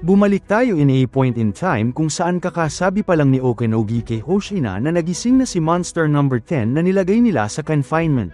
Bumalik tayo in a point in time kung saan kakasabi pa lang ni Okanogi kay Hoshina na nagising na si Monster number 10 na nilagay nila sa confinement.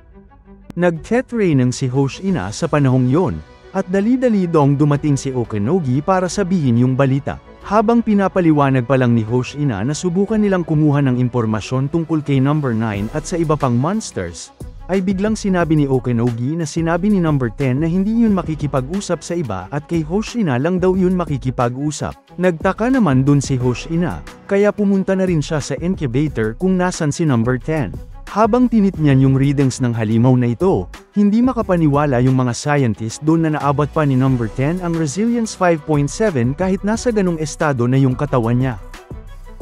Nag-tetraining si Hoshina sa panahong yon, at dali-dali dong dumating si Okanogi para sabihin yung balita. Habang pinapaliwanag pa lang ni Hoshina na subukan nilang kumuha ng impormasyon tungkol kay number 9 at sa iba pang monsters, ay biglang sinabi ni Okanogi na sinabi ni number 10 na hindi yun makikipag-usap sa iba at kay Hoshina lang daw yun makikipag-usap. Nagtaka naman dun si Hoshina, kaya pumunta na rin siya sa incubator kung nasan si number 10. Habang tinitnyan yung readings ng halimaw na ito, hindi makapaniwala yung mga scientist doon na naabot pa ni number 10 ang resilience 5.7 kahit nasa ganong estado na yung katawan niya.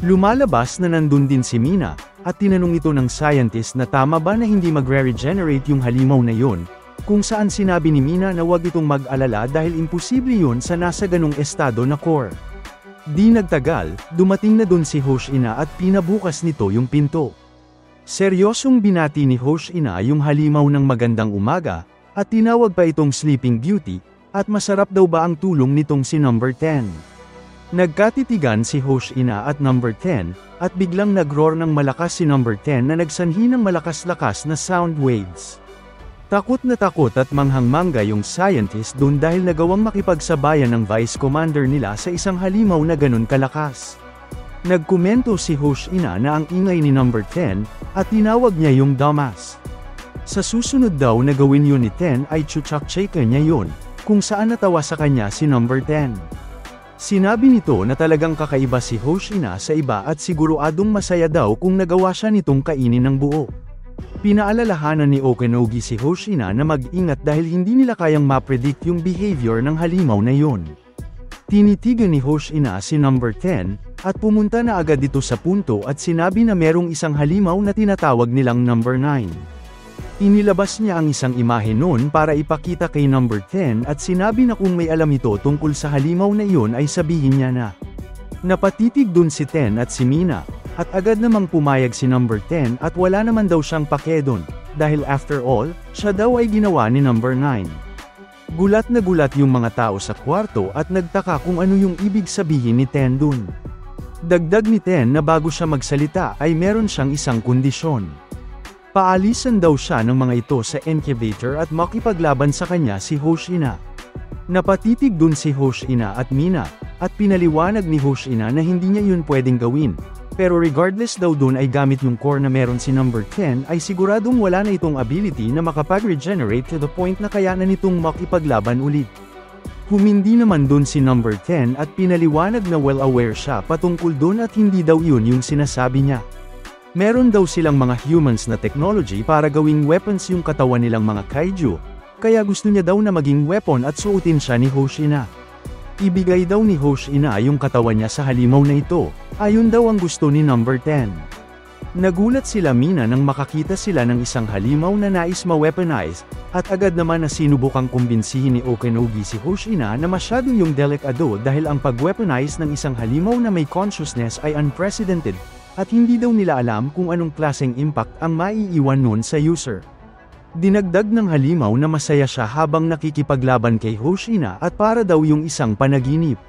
Lumalabas na nandun din si Mina, at tinanong ito ng scientist na tama ba na hindi magre-regenerate yung halimaw na yon, kung saan sinabi ni Mina na wag itong mag-alala dahil imposible yun sa nasa ganong estado na core. Di nagtagal, dumating na dun si Hoshina at pinabukas nito yung pinto. Seryosong binati ni Hoshina yung halimaw ng magandang umaga, at tinawag pa itong Sleeping Beauty, at masarap daw ba ang tulong nitong si number 10. Nagkatitigan si Hoshina at number 10, at biglang nag-roar ng malakas si number 10 na nagsanhi ng malakas-lakas na sound waves. Takot na takot at manghang-mangga yung scientist dun dahil nagawang makipagsabayan ng vice commander nila sa isang halimaw na ganun kalakas. Nagkomento si Hoshina na ang ingay ni number 10, at tinawag niya yung dumbass. Sa susunod daw na gawin yun ni 10 ay chuchak-cheka niya yun, kung saan natawa sa kanya si number 10. Sinabi nito na talagang kakaiba si Hoshina sa iba at siguradong masaya daw kung nagawa siya nitong kainin ng buo. Pinaalalahanan ni Okanogi si Hoshina na mag-ingat dahil hindi nila kayang ma-predict yung behavior ng halimaw na yun. Tinitigan ni Hoshina si number 10, at pumunta na agad dito sa punto at sinabi na merong isang halimaw na tinatawag nilang number 9. Inilabas niya ang isang imahe noon para ipakita kay number 10 at sinabi na kung may alam ito tungkol sa halimaw na iyon ay sabihin niya na. Napatitig dun si 10 at si Mina, at agad namang pumayag si number 10 at wala naman daw siyang pake dun, dahil after all, siya daw ay ginawa ni number 9. Gulat na gulat yung mga tao sa kwarto at nagtaka kung ano yung ibig sabihin ni 10 dun. Dagdag ni 10 na bago siya magsalita ay meron siyang isang kondisyon. Paalisan daw siya ng mga ito sa incubator at makipaglaban sa kanya si Hoshina. Napatitig dun si Hoshina at Mina, at pinaliwanag ni Hoshina na hindi niya yun pwedeng gawin. Pero regardless daw dun ay gamit yung core na meron si number 10 ay siguradong wala na itong ability na makapag-regenerate to the point na kaya na nitong makipaglaban ulit. Humindi naman dun si number 10 at pinaliwanag na well-aware siya patungkol dun at hindi daw yun yung sinasabi niya. Meron daw silang mga humans na technology para gawing weapons yung katawan nilang mga kaiju, kaya gusto niya daw na maging weapon at suotin siya ni Hoshina. Ibigay daw ni Hoshina yung katawan niya sa halimaw na ito, ayon daw ang gusto ni number 10. Nagulat sila Mina nang makakita sila ng isang halimaw na nais ma-weaponize, at agad naman na sinubukang kumbinsihin ni Okanogi si Hoshina na masyado yung delikado dahil ang pag-weaponize ng isang halimaw na may consciousness ay unprecedented, at hindi daw nila alam kung anong klaseng impact ang maiiwan nun sa user. Dinagdag ng halimaw na masaya siya habang nakikipaglaban kay Hoshina at para daw yung isang panaginip.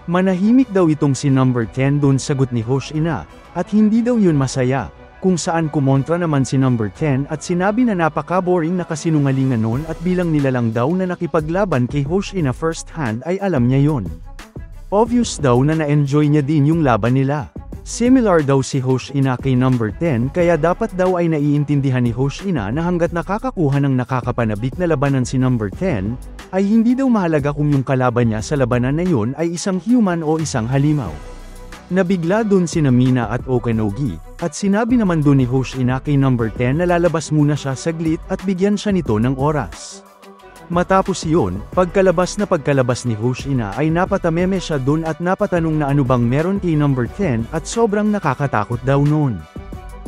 Manahimik daw itong si number 10 dun sagot ni Hoshina, at hindi daw yun masaya, kung saan kumontra naman si number 10 at sinabi na napaka-boring na kasinungalingan nun at bilang nila lang daw na nakipaglaban kay Hoshina first hand ay alam niya yun. Obvious daw na na-enjoy niya din yung laban nila. Similar daw si Hoshina kay number 10 kaya dapat daw ay naiintindihan ni Hoshina na hanggat nakakakuha ng nakakapanabik na labanan si number 10, ay hindi daw mahalaga kung yung kalaban niya sa labanan na yun ay isang human o isang halimaw. Nabigla dun si Mina at Okanogi, at sinabi naman dun ni Hoshina kay number 10 na lalabas muna siya saglit at bigyan siya nito ng oras. Matapos yun, pagkalabas ni Hoshina ay napatameme siya dun at napatanong na ano bang meron kay number 10 at sobrang nakakatakot daw nun.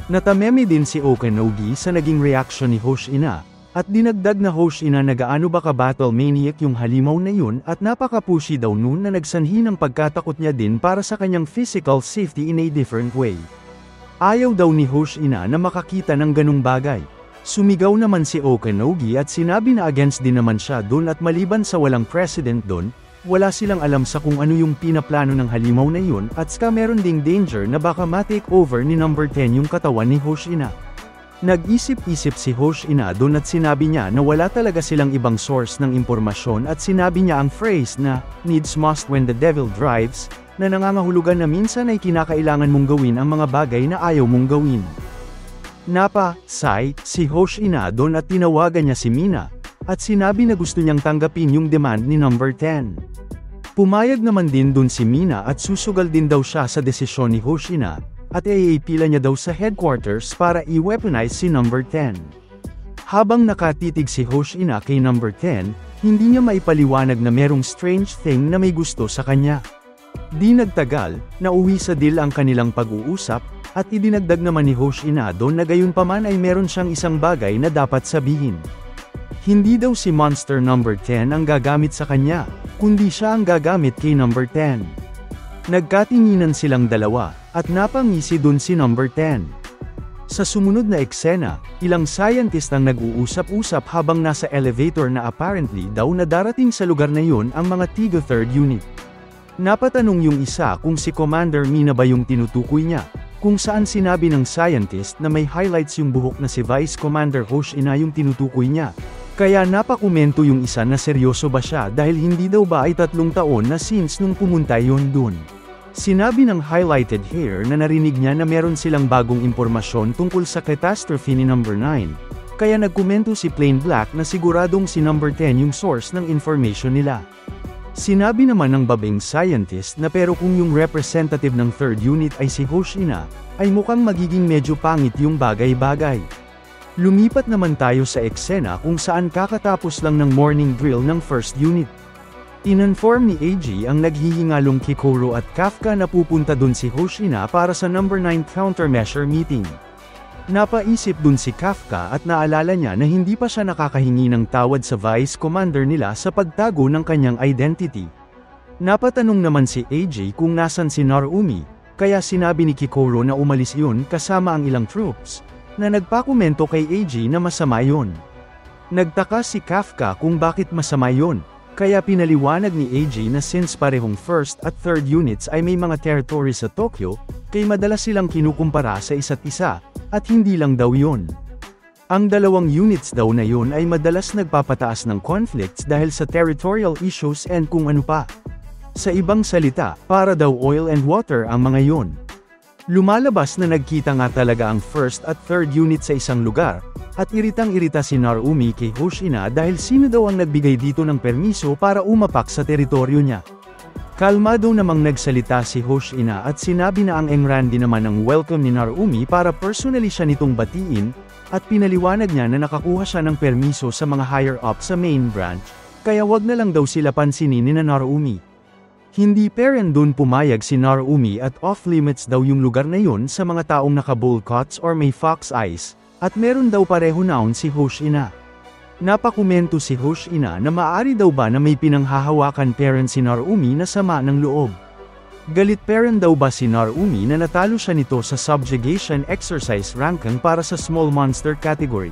Natameme din si Okanogi sa naging reaction ni Hoshina, at dinagdag na Hoshina na gaano ba ka battle maniac yung halimaw na yun at napaka-pushy daw nun na nagsanhi ng pagkatakot niya din para sa kanyang physical safety in a different way. Ayaw daw ni Hoshina na makakita ng ganung bagay. Sumigaw naman si Okanogi at sinabi na against din naman siya dun at maliban sa walang precedent dun, wala silang alam sa kung ano yung pinaplano ng halimaw na yun at ska meron ding danger na baka ma-take over ni number 10 yung katawan ni Hoshina. Nag-isip-isip si Hoshina doon at sinabi niya na wala talaga silang ibang source ng impormasyon at sinabi niya ang phrase na, needs must when the devil drives, na nangangahulugan na minsan ay kinakailangan mong gawin ang mga bagay na ayaw mong gawin. Napasay si Hoshina doon at tinawagan niya si Mina, at sinabi na gusto niyang tanggapin yung demand ni number 10. Pumayag naman din dun si Mina at susugal din daw siya sa desisyon ni Hoshina, at iipila niya daw sa headquarters para i-weaponize si number 10. Habang nakatitig si Hoshina kay number 10, hindi niya maipaliwanag na merong strange thing na may gusto sa kanya. Di nagtagal, nauwi sa deal ang kanilang pag-uusap, at idinagdag naman ni Hoshina doon na gayunpaman ay meron siyang isang bagay na dapat sabihin. Hindi daw si Monster number 10 ang gagamit sa kanya, kundi siya ang gagamit kay number 10. Nagkatinginan silang dalawa, at napangisi dun si number 10. Sa sumunod na eksena, ilang scientist ang nag-uusap-usap habang nasa elevator na apparently daw na darating sa lugar na yun ang mga Tigo 3rd Unit. Napatanong yung isa kung si Commander Mina ba yung tinutukoy niya, kung saan sinabi ng scientist na may highlights yung buhok na si Vice Commander Hoshina yung tinutukoy niya. Kaya napakomento yung isa na seryoso ba siya dahil hindi daw ba ay 3 taon na since nung pumunta yon dun. Sinabi ng highlighted hair na narinig niya na meron silang bagong impormasyon tungkol sa catastrophe ni number 9. Kaya nagkomento si Plain Black na siguradong si number 10 yung source ng information nila. Sinabi naman ng babeng scientist na pero kung yung representative ng 3rd unit ay si Hoshina, ay mukhang magiging medyo pangit yung bagay-bagay. Lumipat naman tayo sa eksena kung saan kakatapos lang ng morning drill ng 1st unit. Ininform ni AG ang naghihingalong Kikoro at Kafka na pupunta dun si Hoshina para sa number 9 countermeasure meeting. Napaisip dun si Kafka at naalala niya na hindi pa siya nakakahingi ng tawad sa vice commander nila sa pagtago ng kanyang identity. Napatanong naman si AG kung nasan si Narumi, kaya sinabi ni Kikoro na umalis yun kasama ang ilang troops, na nagpakomento kay AG na masama yon. Nagtaka si Kafka kung bakit masama yon, kaya pinaliwanag ni AG na since parehong 1st at 3rd units ay may mga territory sa Tokyo, kay madalas silang kinukumpara sa isa't isa, at hindi lang daw yon. Ang dalawang units daw na yon ay madalas nagpapataas ng conflicts dahil sa territorial issues and kung ano pa. Sa ibang salita, para daw oil and water ang mga yon. Lumalabas na nagkita nga talaga ang 1st at 3rd unit sa isang lugar, at iritang-irita si Narumi kay Hoshina dahil sino daw ang nagbigay dito ng permiso para umapak sa teritoryo niya. Kalmado namang nagsalita si Hoshina at sinabi na ang Engrandi naman ang welcome ni Narumi para personally siya nitong batiin, at pinaliwanag niya na nakakuha siya ng permiso sa mga higher up sa main branch, kaya wag na lang daw sila pansinin ni Narumi. Hindi peren dun pumayag si Narumi at off-limits daw yung lugar na yun sa mga taong naka-bowl cuts or may fox eyes, at meron daw pareho noun si Hoshina. Napakomento si Hoshina na maaari daw ba na may pinanghahawakan peren si Narumi na sama ng loob. Galit peren daw ba si Narumi na natalo siya nito sa subjugation exercise ranking para sa small monster category.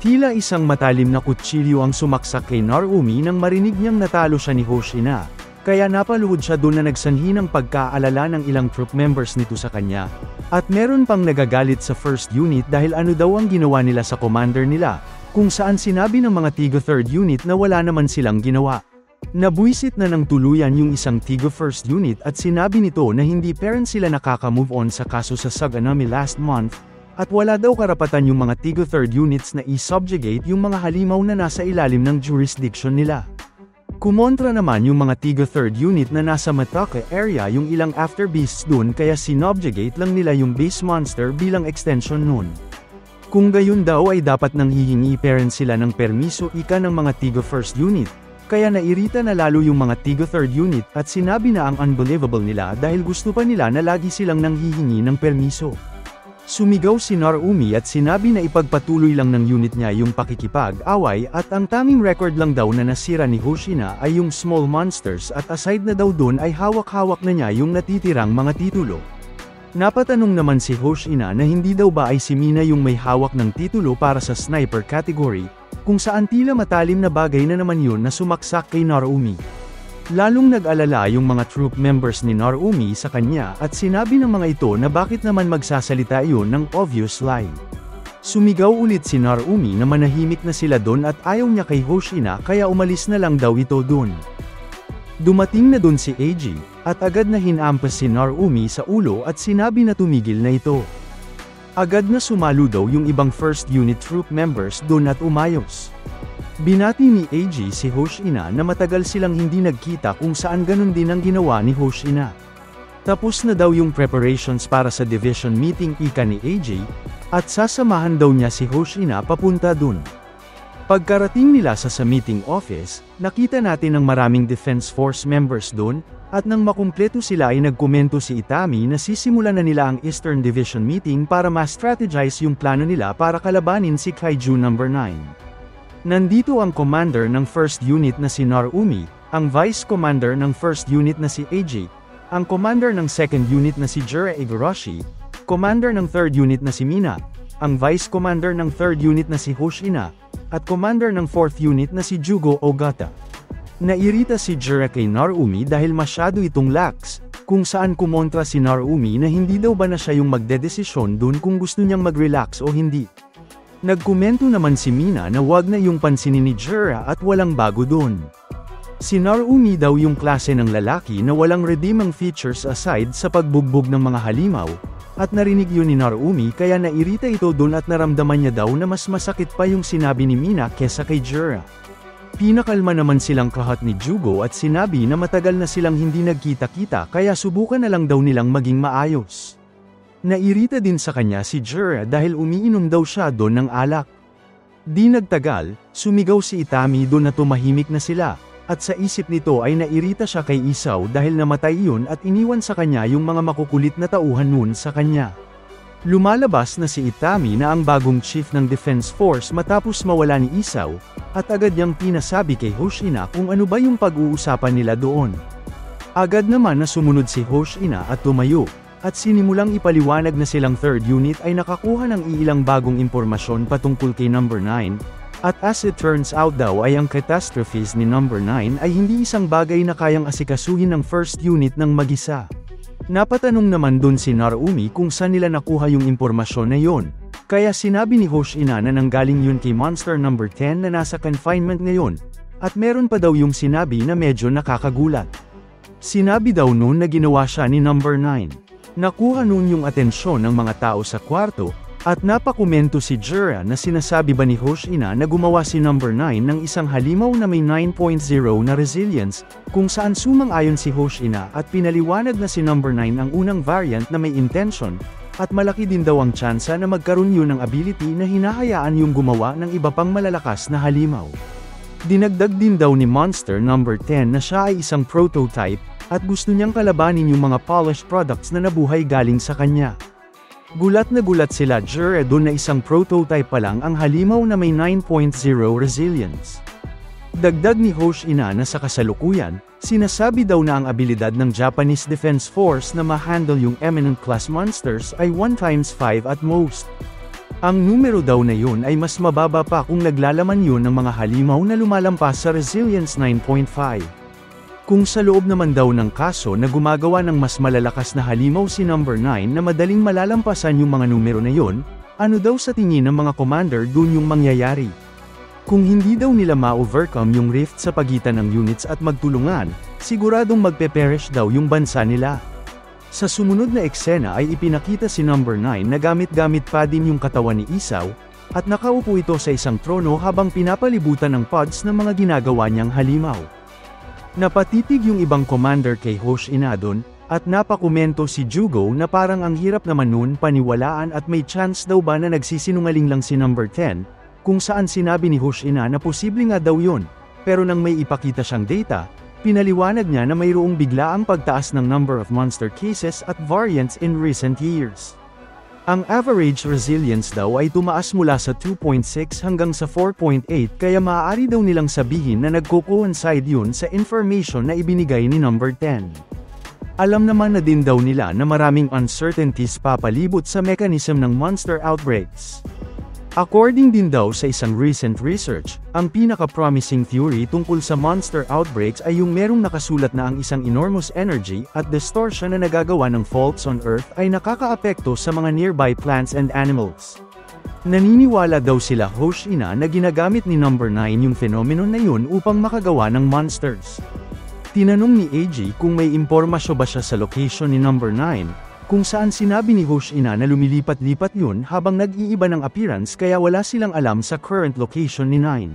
Tila isang matalim na kutsilyo ang sumaksak kay Narumi nang marinig niyang natalo siya ni Hoshina. Kaya napaluhod siya doon na nagsanhi ng pagkaalala ng ilang troop members nito sa kanya. At meron pang nagagalit sa 1st unit dahil ano daw ang ginawa nila sa commander nila, kung saan sinabi ng mga Tigo 3rd unit na wala naman silang ginawa. Nabuisit na ng tuluyan yung isang Tigo 1st unit at sinabi nito na hindi parent sila nakaka-move on sa kaso sa Saganami last month, at wala daw karapatan yung mga Tigo 3rd units na i-subjugate yung mga halimaw na nasa ilalim ng jurisdiction nila. Kumontra naman yung mga Tigo 3rd unit na nasa Matake area yung ilang afterbeasts dun kaya sinobjugate lang nila yung base monster bilang extension nun. Kung gayon daw ay dapat nang hihingi parent sila ng permiso ika ng mga Tigo 1st unit, kaya nairita na lalo yung mga Tigo 3rd unit at sinabi na ang unbelievable nila dahil gusto pa nila na lagi silang nang hihingi ng permiso. Sumigaw si Narumi at sinabi na ipagpatuloy lang ng unit niya yung pakikipag-away at ang taming record lang daw na nasira ni Hoshina ay yung small monsters at aside na daw dun ay hawak-hawak na niya yung natitirang mga titulo. Napatanong naman si Hoshina na hindi daw ba ay si Mina yung may hawak ng titulo para sa sniper category, kung saan tila matalim na bagay na naman yun na sumaksak kay Narumi. Lalong nag-alala yung mga troop members ni Narumi sa kanya at sinabi ng mga ito na bakit naman magsasalita iyon ng obvious lie. Sumigaw ulit si Narumi na manahimik na sila doon at ayaw niya kay Hoshina kaya umalis na lang daw ito doon. Dumating na doon si Eiji, at agad na hinampas si Narumi sa ulo at sinabi na tumigil na ito. Agad na sumalo daw yung ibang first unit troop members doon at umayos. Binati ni Eiji si Hoshina na matagal silang hindi nagkita kung saan ganun din ang ginawa ni Hoshina. Tapos na daw yung preparations para sa division meeting ika ni Eiji, at sasamahan daw niya si Hoshina papunta dun. Pagkarating nila sa meeting office, nakita natin ang maraming Defense Force members dun, at nang makumpleto sila ay nagkomento si Itami na sisimulan na nila ang Eastern Division meeting para ma-strategize yung plano nila para kalabanin si Kaiju No. 9. Nandito ang commander ng first unit na si Narumi, ang vice commander ng first unit na si Eiji, ang commander ng second unit na si Jura Igarashi, commander ng third unit na si Mina, ang vice commander ng third unit na si Hoshina, at commander ng fourth unit na si Jugo Ogata. Nairita si Jura kay Narumi dahil masyado itong lax, kung saan kumontra si Narumi na hindi daw ba na siya yung magdedesisyon dun kung gusto niyang mag-relax o hindi. Nagkomento naman si Mina na wag na yung pansinin ni Jura at walang bago dun. Si Narumi daw yung klase ng lalaki na walang redeeming features aside sa pagbugbog ng mga halimaw, at narinig yun ni Narumi kaya nairita ito dun at naramdaman niya daw na mas masakit pa yung sinabi ni Mina kesa kay Jura. Pinakalma naman silang kahat ni Jugo at sinabi na matagal na silang hindi nagkita-kita kaya subukan na lang daw nilang maging maayos. Nairita din sa kanya si Jura dahil umiinom daw siya doon ng alak. Di nagtagal, sumigaw si Itami doon na tumahimik na sila, at sa isip nito ay nairita siya kay Isao dahil namatay yun at iniwan sa kanya yung mga makukulit na tauhan nun sa kanya. Lumalabas na si Itami na ang bagong chief ng Defense Force matapos mawala ni Isao, at agad niyang pinasabi kay Hoshina kung ano ba yung pag-uusapan nila doon. Agad naman na sumunod si Hoshina at tumayo. At sinimulang ipaliwanag na silang third unit ay nakakuha ng iilang bagong impormasyon patungkol kay No. 9, at as it turns out daw ay ang catastrophes ni No. 9 ay hindi isang bagay na kayang asikasuhin ng first unit ng mag-isa. Napatanong naman dun si Narumi kung saan nila nakuha yung impormasyon na yon, kaya sinabi ni Hoshina na nanggaling yun kay Monster No. 10 na nasa confinement ngayon, at meron pa daw yung sinabi na medyo nakakagulat. Sinabi daw noon na ginawa siya ni No. 9. Nakuha noon yung atensyon ng mga tao sa kwarto, at napakomento si Jura na sinasabi ba ni Hoshina na gumawa si No. 9 ng isang halimaw na may 9.0 na resilience, kung saan sumang-ayon si Hoshina at pinaliwanag na si No. 9 ang unang variant na may intention, at malaki din daw ang tsansa na magkaroon yun ng ability na hinahayaan yung gumawa ng iba pang malalakas na halimaw. Dinagdag din daw ni Monster No. 10 na siya ay isang prototype, at gusto niyang kalabanin yung mga polished products na nabuhay galing sa kanya. Gulat na gulat sila Jura doon na isang prototype pa lang ang halimaw na may 9.0 resilience. Dagdag ni Hoshina na sa kasalukuyan, sinasabi daw na ang abilidad ng Japanese Defense Force na ma-handle yung eminent class monsters ay 1x5 at most. Ang numero daw na yun ay mas mababa pa kung naglalaman yun ng mga halimaw na lumalampas sa resilience 9.5. Kung sa loob naman daw ng kaso na gumagawa ng mas malalakas na halimaw si No. 9 na madaling malalampasan yung mga numero na yon, ano daw sa tingin ng mga commander dun yung mangyayari? Kung hindi daw nila ma-overcome yung rift sa pagitan ng units at magtulungan, siguradong magpe-perish daw yung bansa nila. Sa sumunod na eksena ay ipinakita si No. 9 na gamit-gamit pa din yung katawan ni Isao, at nakaupo ito sa isang trono habang pinapalibutan ng pods ng mga ginagawa niyang halimaw. Napatitig yung ibang commander kay Hoshina doon, at napakomento si Jugo na parang ang hirap naman nun paniwalaan at may chance daw ba na nagsisinungaling lang si No. 10, kung saan sinabi ni Hoshina na posible nga daw yun, pero nang may ipakita siyang data, pinaliwanag niya na mayroong biglaang pagtaas ng number of monster cases at variants in recent years. Ang average resilience daw ay tumaas mula sa 2.6 hanggang sa 4.8 kaya maaari daw nilang sabihin na nagko-coincide yun sa information na ibinigay ni No. 10. Alam naman na din daw nila na maraming uncertainties papalibot sa mechanism ng monster outbreaks. According din daw sa isang recent research, ang pinaka-promising theory tungkol sa monster outbreaks ay yung merong nakasulat na ang isang enormous energy at distortion na nagagawa ng faults on Earth ay nakakaapekto sa mga nearby plants and animals. Naniniwala daw sila Hoshina na ginagamit ni Number 9 yung phenomenon na yun upang makagawa ng monsters. Tinanong ni AG kung may impormasyon ba siya sa location ni Number 9, kung saan sinabi ni Hoshina na lumilipat-lipat yun habang nag-iiba ng appearance kaya wala silang alam sa current location ni 9.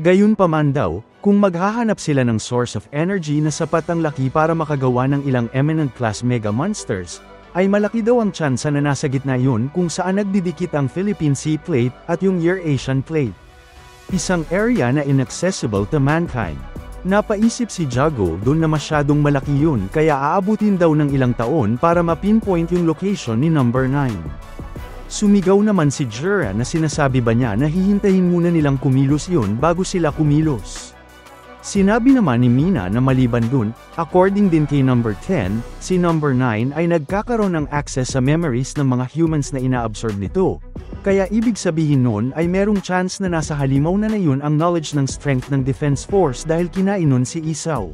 Gayunpaman daw, kung maghahanap sila ng source of energy na sapat ang laki para makagawa ng ilang eminent class mega monsters, ay malaki daw ang tsansa na nasa gitna yun kung saan nagdidikit ang Philippine Sea Plate at yung Eurasian Plate. Isang area na inaccessible to mankind. Napaisip si Jago doon na masyadong malaki yun kaya aabutin daw ng ilang taon para ma-pinpoint yung location ni Number 9. Sumigaw naman si Jura na sinasabi ba niya na hihintayin muna nilang kumilos yun bago sila kumilos. Sinabi naman ni Mina na maliban dun, according din kay Number 10, si Number 9 ay nagkakaroon ng access sa memories ng mga humans na inaabsorb nito. Kaya ibig sabihin nun ay merong chance na nasa halimaw na yun ang knowledge ng strength ng Defense Force dahil kinain nun si Isaw.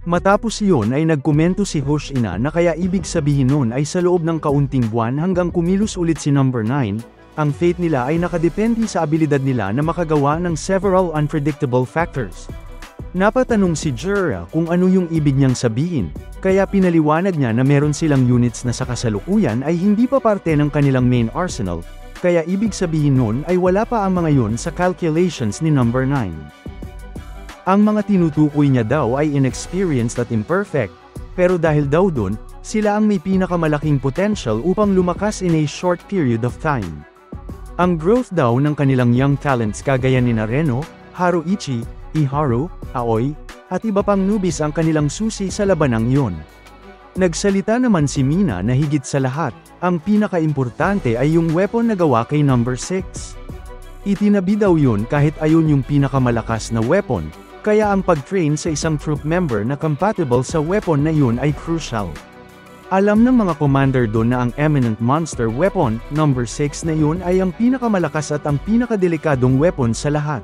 Matapos yun ay nagkomento si Hoshina na kaya ibig sabihin nun ay sa loob ng kaunting buwan hanggang kumilos ulit si Number 9, ang fate nila ay nakadepende sa abilidad nila na makagawa ng several unpredictable factors. Napatanong si Jura kung ano yung ibig niyang sabihin, kaya pinaliwanag niya na meron silang units na sa kasalukuyan ay hindi pa parte ng kanilang main arsenal, kaya ibig sabihin nun ay wala pa ang mga yun sa calculations ni Number 9. Ang mga tinutukoy niya daw ay inexperienced at imperfect, pero dahil daw dun, sila ang may pinakamalaking potential upang lumakas in a short period of time. Ang growth daw ng kanilang young talents kagaya ni Reno, Haruichi, Iharu, Aoi, at iba pang newbies ang kanilang susi sa labanang yun. Nagsalita naman si Mina na higit sa lahat, ang pinaka-importante ay yung weapon na gawa kay Number 6. Itinabi daw yun kahit ayun yung pinakamalakas na weapon, kaya ang pag-train sa isang troop member na compatible sa weapon na yun ay crucial. Alam ng mga commander doon na ang eminent monster weapon, Number 6 na yun ay ang pinakamalakas at ang pinakadelikadong weapon sa lahat.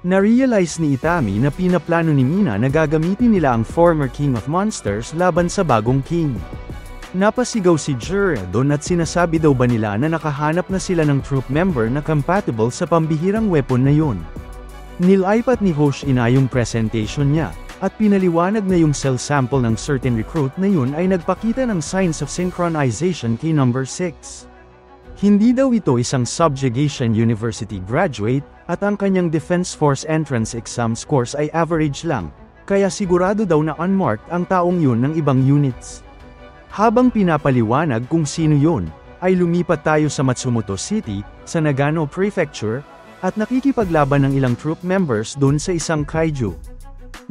Na-realize ni Itami na pinaplano ni Mina na gagamitin nila ang former King of Monsters laban sa bagong King. Napasigaw si Jura doon at sinasabi daw ba nila na nakahanap na sila ng troop member na compatible sa pambihirang weapon na yun. Nilaipat ni Hoshina yung presentation niya, at pinaliwanag na yung cell sample ng certain recruit na yun ay nagpakita ng signs of synchronization kay Number 6. Hindi daw ito isang subjugation university graduate, at ang kanyang Defense Force entrance exam scores ay average lang, kaya sigurado daw na unmarked ang taong yun ng ibang units. Habang pinapaliwanag kung sino yun, ay lumipat tayo sa Matsumoto City, sa Nagano Prefecture, at nakikipaglaban ng ilang troop members doon sa isang kaiju.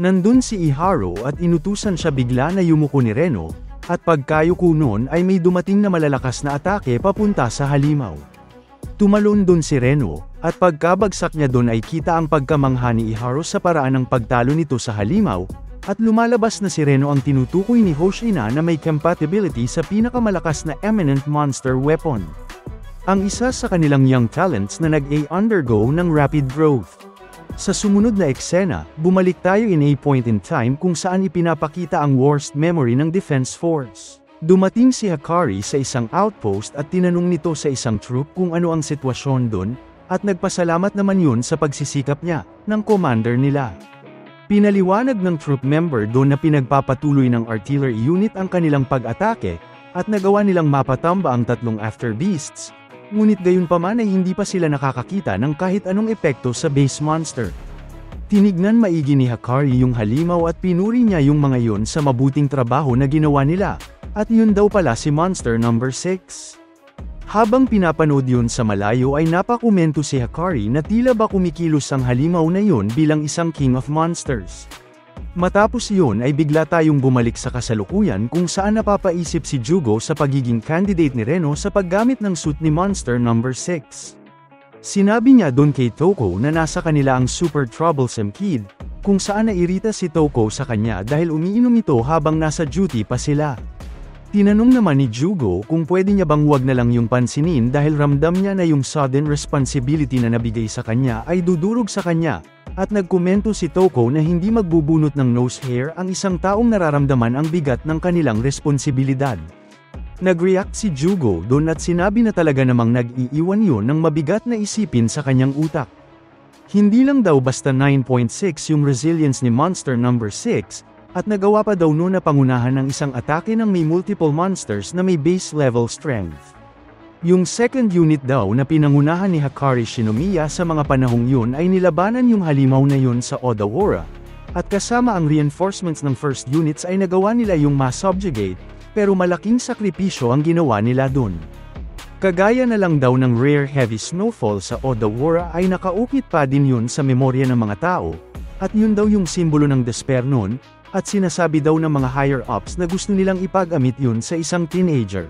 Nandun si Iharu at inutusan siya bigla na yumuko ni Reno, at pagkayuko noon ay may dumating na malalakas na atake papunta sa halimaw. Tumalon doon si Reno, at pagkabagsak niya doon ay kita ang pagkamangha ni Iharu sa paraan ng pagtalo nito sa halimaw, at lumalabas na si Reno ang tinutukoy ni Hoshina na may compatibility sa pinakamalakas na eminent monster weapon. Ang isa sa kanilang young talents na nag-undergo ng rapid growth. Sa sumunod na eksena, bumalik tayo in a point in time kung saan ipinapakita ang worst memory ng Defense Force. Dumating si Hakari sa isang outpost at tinanong nito sa isang troop kung ano ang sitwasyon doon, at nagpasalamat naman yun sa pagsisikap niya, ng commander nila. Pinaliwanag ng troop member doon na pinagpapatuloy ng artillery unit ang kanilang pag-atake, at nagawa nilang mapatamba ang tatlong after beasts, ngunit gayunpaman ay hindi pa sila nakakakita ng kahit anong epekto sa base monster. Tinignan maigi ni Hakari yung halimaw at pinuri niya yung mga yun sa mabuting trabaho na ginawa nila, at yun daw pala si Monster Number 6. Habang pinapanood yun sa malayo ay napakomento si Hakari na tila ba kumikilos ang halimaw na yun bilang isang King of Monsters. Matapos yun ay bigla tayong bumalik sa kasalukuyan kung saan napapaisip si Jugo sa pagiging candidate ni Reno sa paggamit ng suit ni Monster Number 6. Sinabi niya doon kay Toko na nasa kanila ang super troublesome kid, kung saan nairita si Toko sa kanya dahil umiinom ito habang nasa duty pa sila. Tinanong naman ni Jugo kung pwede niya bang wag na lang yung pansinin dahil ramdam niya na yung sudden responsibility na nabigay sa kanya ay dudurog sa kanya, at nagkomento si Toko na hindi magbubunot ng nose hair ang isang taong nararamdaman ang bigat ng kanilang responsibilidad. Nag-react si Jugo doon at sinabi na talaga namang nag-iiwan yun ng mabigat na isipin sa kanyang utak. Hindi lang daw basta 9.6 yung resilience ni Monster Number 6, at nagawa pa daw noon na pangunahan ng isang atake ng may multiple monsters na may base level strength. Yung second unit daw na pinangunahan ni Hakari Shinomiya sa mga panahong yun ay nilabanan yung halimaw na yun sa Odawara, at kasama ang reinforcements ng first units ay nagawa nila yung ma-subjugate, pero malaking sakripisyo ang ginawa nila dun. Kagaya na lang daw ng rare heavy snowfall sa Odawara ay nakaukit pa din yun sa memorya ng mga tao, at yun daw yung simbolo ng despair nun, at sinasabi daw ng mga higher-ups na gusto nilang ipagamit yun sa isang teenager.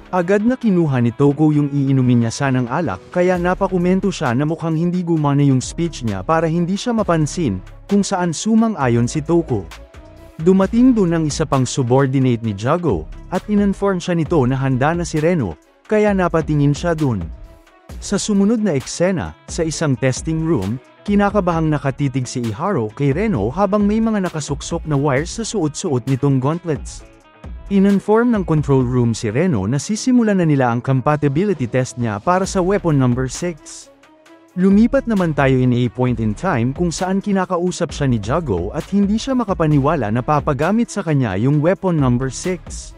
Agad na kinuha ni Toko yung iinumin niya sanang alak kaya napakomento siya na mukhang hindi gumana yung speech niya para hindi siya mapansin, kung saan sumang-ayon si Toko. Dumating doon ang isa pang subordinate ni Jugo, at in-inform siya nito na handa na si Reno, kaya napatingin siya doon. Sa sumunod na eksena, sa isang testing room, kinakabahang nakatitig si Iharo kay Reno habang may mga nakasuksok na wires sa suot-suot nitong gauntlets. In-inform ng control room si Reno na sisimulan na nila ang compatibility test niya para sa weapon number 6. Lumipat naman tayo in a point in time kung saan kinakausap siya ni Jugo at hindi siya makapaniwala na papagamit sa kanya yung weapon number 6.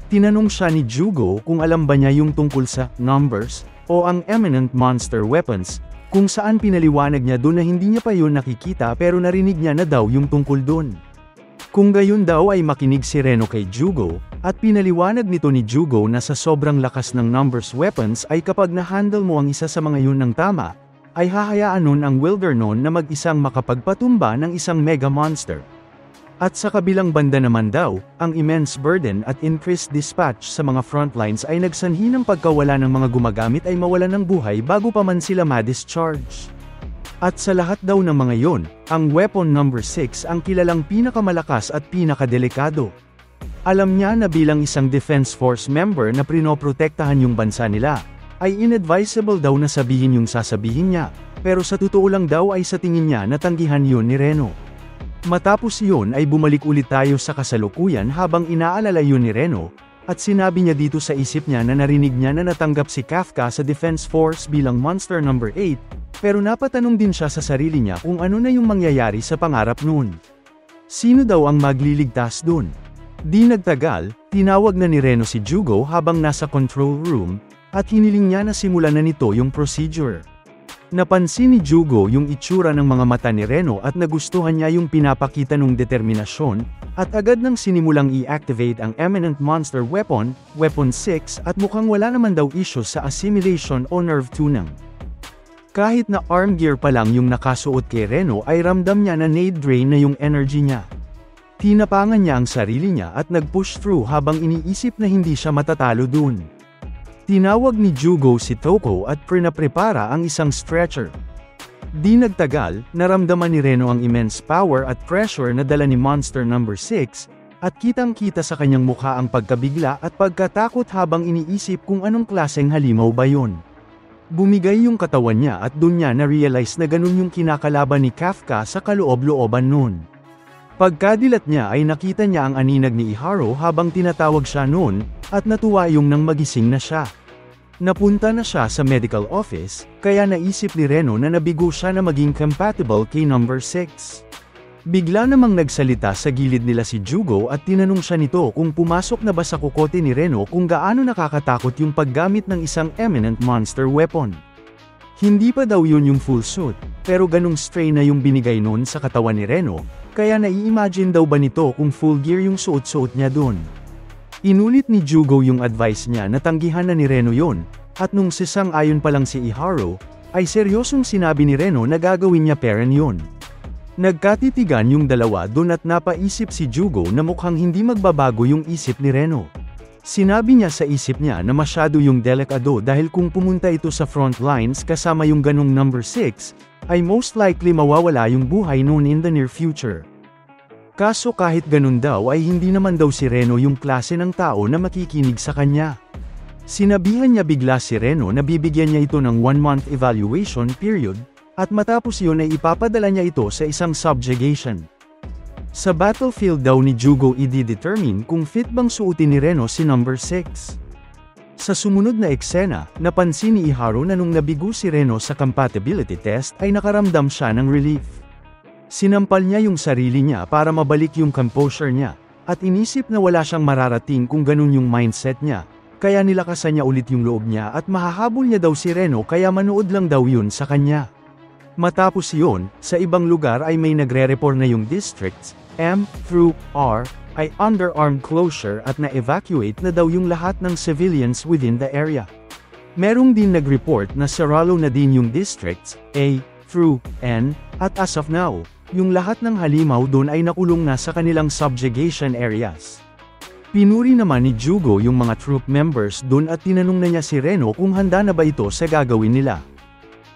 Tinanong siya ni Jugo kung alam ba niya yung tungkol sa numbers o ang eminent monster weapons, kung saan pinaliwanag niya doon na hindi niya pa yun nakikita pero narinig niya na daw yung tungkol doon. Kung gayon daw ay makinig si Reno kay Jugo, at pinaliwanag nito ni Jugo na sa sobrang lakas ng numbers weapons ay kapag na-handle mo ang isa sa mga yun ng tama, ay hahayaan nun ang Wildernon na mag-isang makapagpatumba ng isang mega monster. At sa kabilang banda naman daw, ang immense burden at increased dispatch sa mga frontlines ay nagsanhi ng pagkawala ng mga gumagamit ay mawalan ng buhay bago pa man sila ma-discharge. At sa lahat daw ng mga yon, ang weapon number 6 ang kilalang pinakamalakas at pinakadelikado. Alam niya na bilang isang defense force member na prinoprotektahan yung bansa nila, ay inadvisable daw na sabihin yung sasabihin niya, pero sa totoo lang daw ay sa tingin niya natanggihan yun ni Reno. Matapos yun ay bumalik ulit tayo sa kasalukuyan habang inaalala yun ni Reno, at sinabi niya dito sa isip niya na narinig niya na natanggap si Kafka sa Defense Force bilang Monster Number 8, pero napatanong din siya sa sarili niya kung ano na yung mangyayari sa pangarap noon. Sino daw ang magliligtas dun? Di nagtagal, tinawag na ni Reno si Jugo habang nasa control room, at hiniling niya na simulan na nito yung procedure. Napansin ni Jugo yung itsura ng mga mata ni Reno at nagustuhan niya yung pinapakita ng determinasyon, at agad nang sinimulang i-activate ang Eminent Monster Weapon, Weapon 6 at mukhang wala naman daw issues sa assimilation o nerve tuning. Kahit na arm gear pa lang yung nakasuot kay Reno ay ramdam niya na drain na yung energy niya. Tinapangan niya ang sarili niya at nag-push through habang iniisip na hindi siya matatalo dun. Tinawag ni Jugo si Toko at prinaprepara ang isang stretcher. Di nagtagal, naramdaman ni Reno ang immense power at pressure na dala ni Monster Number 6, at kitang-kita sa kanyang mukha ang pagkabigla at pagkatakot habang iniisip kung anong klaseng halimaw ba yun. Bumigay yung katawan niya at dun niya na-realize na ganun yung kinakalaban ni Kafka sa kaloob-looban nun. Pagkadilat niya ay nakita niya ang aninag ni Iharo habang tinatawag siya noon, at natuwa yung nang magising na siya. Napunta na siya sa medical office, kaya naisip ni Reno na nabigo siya na maging compatible kay number 6. Bigla namang nagsalita sa gilid nila si Jugo at tinanong siya nito kung pumasok na ba sa kukote ni Reno kung gaano nakakatakot yung paggamit ng isang eminent monster weapon. Hindi pa daw yun yung full suit, pero ganung strain na yung binigay nun sa katawan ni Reno, kaya nai-imagine daw ba nito kung full gear yung suot-suot niya dun. Inulit ni Jugo yung advice niya na tanggihan na ni Reno yun, at nung sisang-ayon pa lang si Iharo, ay seryosong sinabi ni Reno na gagawin niya peren yun. Nagkatitigan yung dalawa dun at napaisip si Jugo na mukhang hindi magbabago yung isip ni Reno. Sinabi niya sa isip niya na masyado yung delikado dahil kung pumunta ito sa front lines kasama yung ganong number 6, ay most likely mawawala yung buhay noon in the near future. Kaso kahit ganun daw ay hindi naman daw si Reno yung klase ng tao na makikinig sa kanya. Sinabihan niya bigla si Reno na bibigyan niya ito ng 1-month evaluation period, at matapos yun ay ipapadala niya ito sa isang subjugation. Sa battlefield daw ni Jugo i-determine kung fit bang suotin ni Reno si number 6. Sa sumunod na eksena, napansin ni Iharu na nung nabigo si Reno sa compatibility test ay nakaramdam siya ng relief. Sinampal niya yung sarili niya para mabalik yung composure niya, at inisip na wala siyang mararating kung ganun yung mindset niya, kaya nilakasan niya ulit yung loob niya at mahahabol niya daw si Reno kaya manood lang daw yun sa kanya. Matapos yun, sa ibang lugar ay may nagre-report na yung districts, M through R, ay under armed closure at na-evacuate na daw yung lahat ng civilians within the area. Merong din nag-report na saralo na din yung districts, A through N, at as of now, yung lahat ng halimaw doon ay nakulong na sa kanilang subjugation areas. Pinuri naman ni Jugo yung mga troop members doon at tinanong na niya si Reno kung handa na ba ito sa gagawin nila.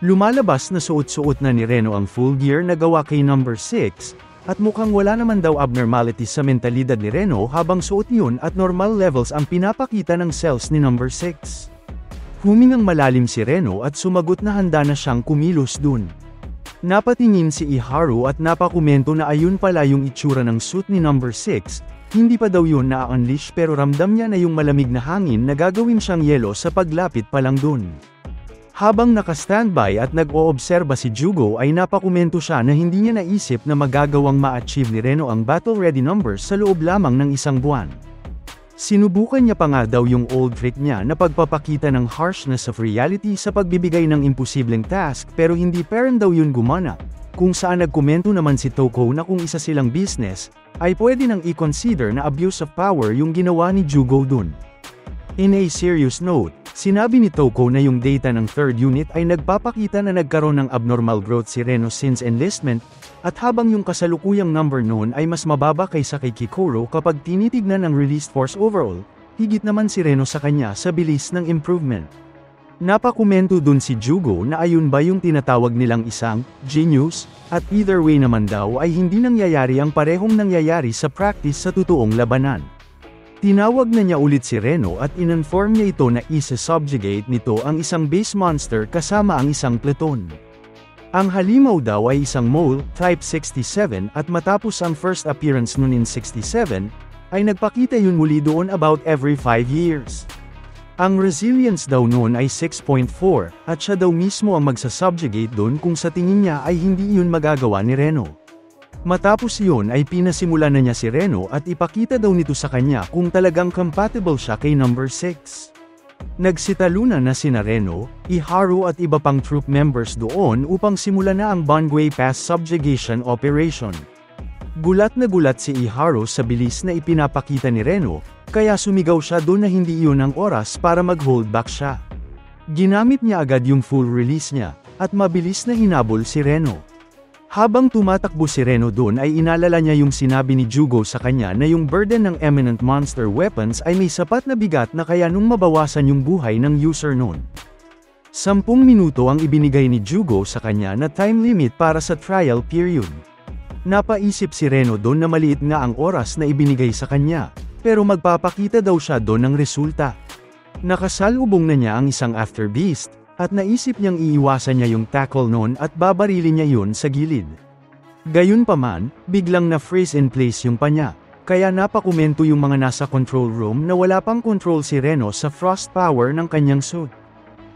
Lumalabas na suot-suot na ni Reno ang full gear na gawa kay number 6, at mukhang wala naman daw abnormalities sa mentalidad ni Reno habang suot yun at normal levels ang pinapakita ng cells ni number 6. Humingang malalim si Reno at sumagot na handa na siyang kumilos dun. Napatingin si Iharu at napakomento na ayun pala yung itsura ng suit ni number 6, hindi pa daw yun na-unleash pero ramdam niya na yung malamig na hangin na gagawin siyang yelo sa paglapit pa lang dun. Habang naka-standby at nag-oobserba si Jugo ay napakomento siya na hindi niya naisip na magagawang ma-achieve ni Reno ang battle-ready numbers sa loob lamang ng isang buwan. Sinubukan niya pa nga daw yung old trick niya na pagpapakita ng harshness of reality sa pagbibigay ng imposibleng task pero hindi parang daw yun gumana, kung saan nagkomento naman si Toko na kung isa silang business, ay pwede nang i-consider na abuse of power yung ginawa ni Jugo dun. In a serious note, sinabi ni Toko na yung data ng 3rd unit ay nagpapakita na nagkaroon ng abnormal growth si Reno since enlistment, at habang yung kasalukuyang number noon ay mas mababa kaysa kay Kikoro kapag tinitignan ang released force overall, higit naman si Reno sa kanya sa bilis ng improvement. Napakomento dun si Jugo na ayun ba yung tinatawag nilang isang genius, at either way naman daw ay hindi nangyayari ang parehong nangyayari sa practice sa totoong labanan. Tinawag na niya ulit si Reno at in-inform niya ito na isa-subjugate nito ang isang base monster kasama ang isang platoon. Ang halimaw daw ay isang mole, type 67 at matapos ang first appearance nun in 67, ay nagpakita yun muli doon about every 5 years. Ang resilience daw noon ay 6.4, at siya daw mismo ang magsasubjugate doon kung sa tingin niya ay hindi yun magagawa ni Reno. Matapos yun ay pinasimula na niya si Reno at ipakita daw nito sa kanya kung talagang compatible siya kay number 6. Nagsitalunan na sina Reno, Iharu at iba pang troop members doon upang simulan na ang Bangui Pass subjugation operation. Gulat na gulat si Iharu sa bilis na ipinapakita ni Reno, kaya sumigaw siya doon na hindi iyon ang oras para mag-hold back siya. Ginamit niya agad yung full release niya, at mabilis na hinabol si Reno. Habang tumatakbo si Reno doon ay inalala niya yung sinabi ni Jugo sa kanya na yung burden ng eminent monster weapons ay may sapat na bigat na kaya nung mabawasan yung buhay ng user noon. 10 minuto ang ibinigay ni Jugo sa kanya na time limit para sa trial period. Napaisip si Reno doon na maliit nga ang oras na ibinigay sa kanya, pero magpapakita daw siya doon ng resulta. Nakasalubong na niya ang isang after beast, at naisip niyang iiwasan niya yung tackle noon at babarilin niya yun sa gilid. Gayunpaman, biglang na-freeze in place yung panya, kaya napakomento yung mga nasa control room na wala pang control si Reno sa frost power ng kanyang suit.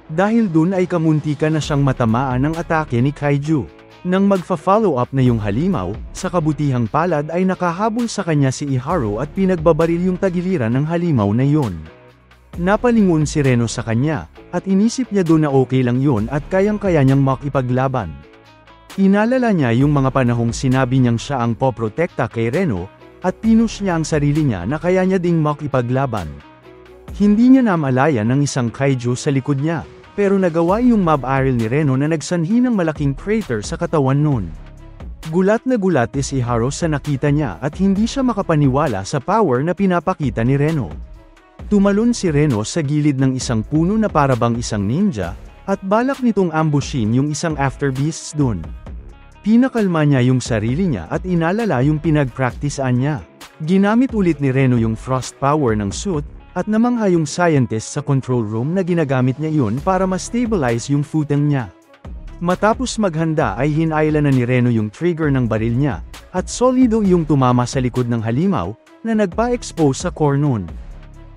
Dahil dun ay kamuntikan na siyang matamaan ng atake ni Kaiju. Nang magfa-follow up na yung halimaw, sa kabutihang palad ay nakahabol sa kanya si Iharu at pinagbabaril yung tagiliran ng halimaw na yun. Napalingon si Reno sa kanya, at inisip niya doon na okay lang yun at kayang-kaya niyang makipaglaban. Inalala niya yung mga panahong sinabi niyang siya ang poprotekta kay Reno, at pinush niya ang sarili niya na kaya niya ding makipaglaban. Hindi niya namalaya ng isang kaiju sa likod niya, pero nagawa yung mob-aril ni Reno na nagsanhi ng malaking crater sa katawan nun. Gulat na gulat si Iharu sa nakita niya at hindi siya makapaniwala sa power na pinapakita ni Reno. Tumalon si Reno sa gilid ng isang puno na parabang isang ninja, at balak nitong ambushin yung isang afterbeasts dun. Pinakalma niya yung sarili niya at inalala yung pinagpraktisaan niya. Ginamit ulit ni Reno yung frost power ng suit, at namangha yung scientist sa control room na ginagamit niya yun para ma-stabilize yung footing niya. Matapos maghanda ay hinayla na ni Reno yung trigger ng baril niya, at solido yung tumama sa likod ng halimaw, na nagpa-expose sa core nun.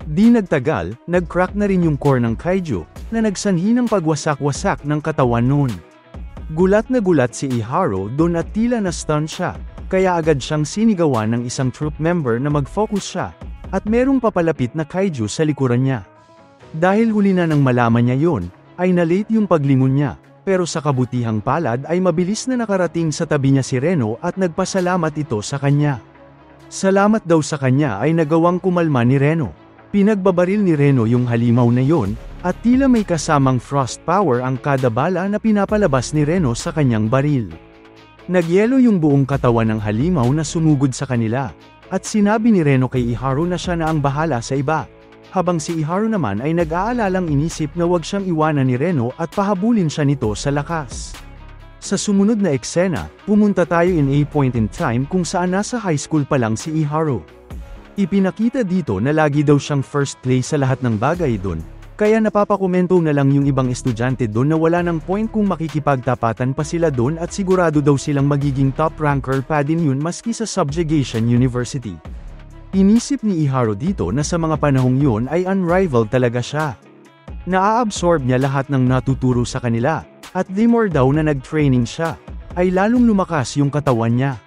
Di nagtagal, nag-crack na rin yung core ng kaiju, na nagsanhi ng pagwasak-wasak ng katawan nun. Gulat na gulat si Iharo doon at tila na-stun siya, kaya agad siyang sinigawan ng isang troop member na mag-focus siya, at merong papalapit na kaiju sa likuran niya. Dahil huli na nang malaman niya yon, ay na-late yung paglingon niya, pero sa kabutihang palad ay mabilis na nakarating sa tabi niya si Reno at nagpasalamat ito sa kanya. Salamat daw sa kanya ay nagawang kumalma ni Reno. Pinagbabaril ni Reno yung halimaw na yon, at tila may kasamang frost power ang kada bala na pinapalabas ni Reno sa kanyang baril. Nagyelo yung buong katawan ng halimaw na sumugod sa kanila, at sinabi ni Reno kay Iharo na siya na ang bahala sa iba, habang si Iharo naman ay nag-aalalang inisip na wag siyang iwanan ni Reno at pahabulin siya nito sa lakas. Sa sumunod na eksena, pumunta tayo in a point in time kung saan nasa high school pa lang si Iharo. Ipinakita dito na lagi daw siyang first place sa lahat ng bagay doon, kaya napapakomento na lang yung ibang estudyante doon na wala ng point kung makikipagtapatan pa sila doon at sigurado daw silang magiging top ranker pa din yun maski sa Subjugation University. Inisip ni Iharo dito na sa mga panahong yun ay unrivaled talaga siya. Naa-absorb niya lahat ng natuturo sa kanila, at the more daw na nag-training siya, ay lalong lumakas yung katawan niya.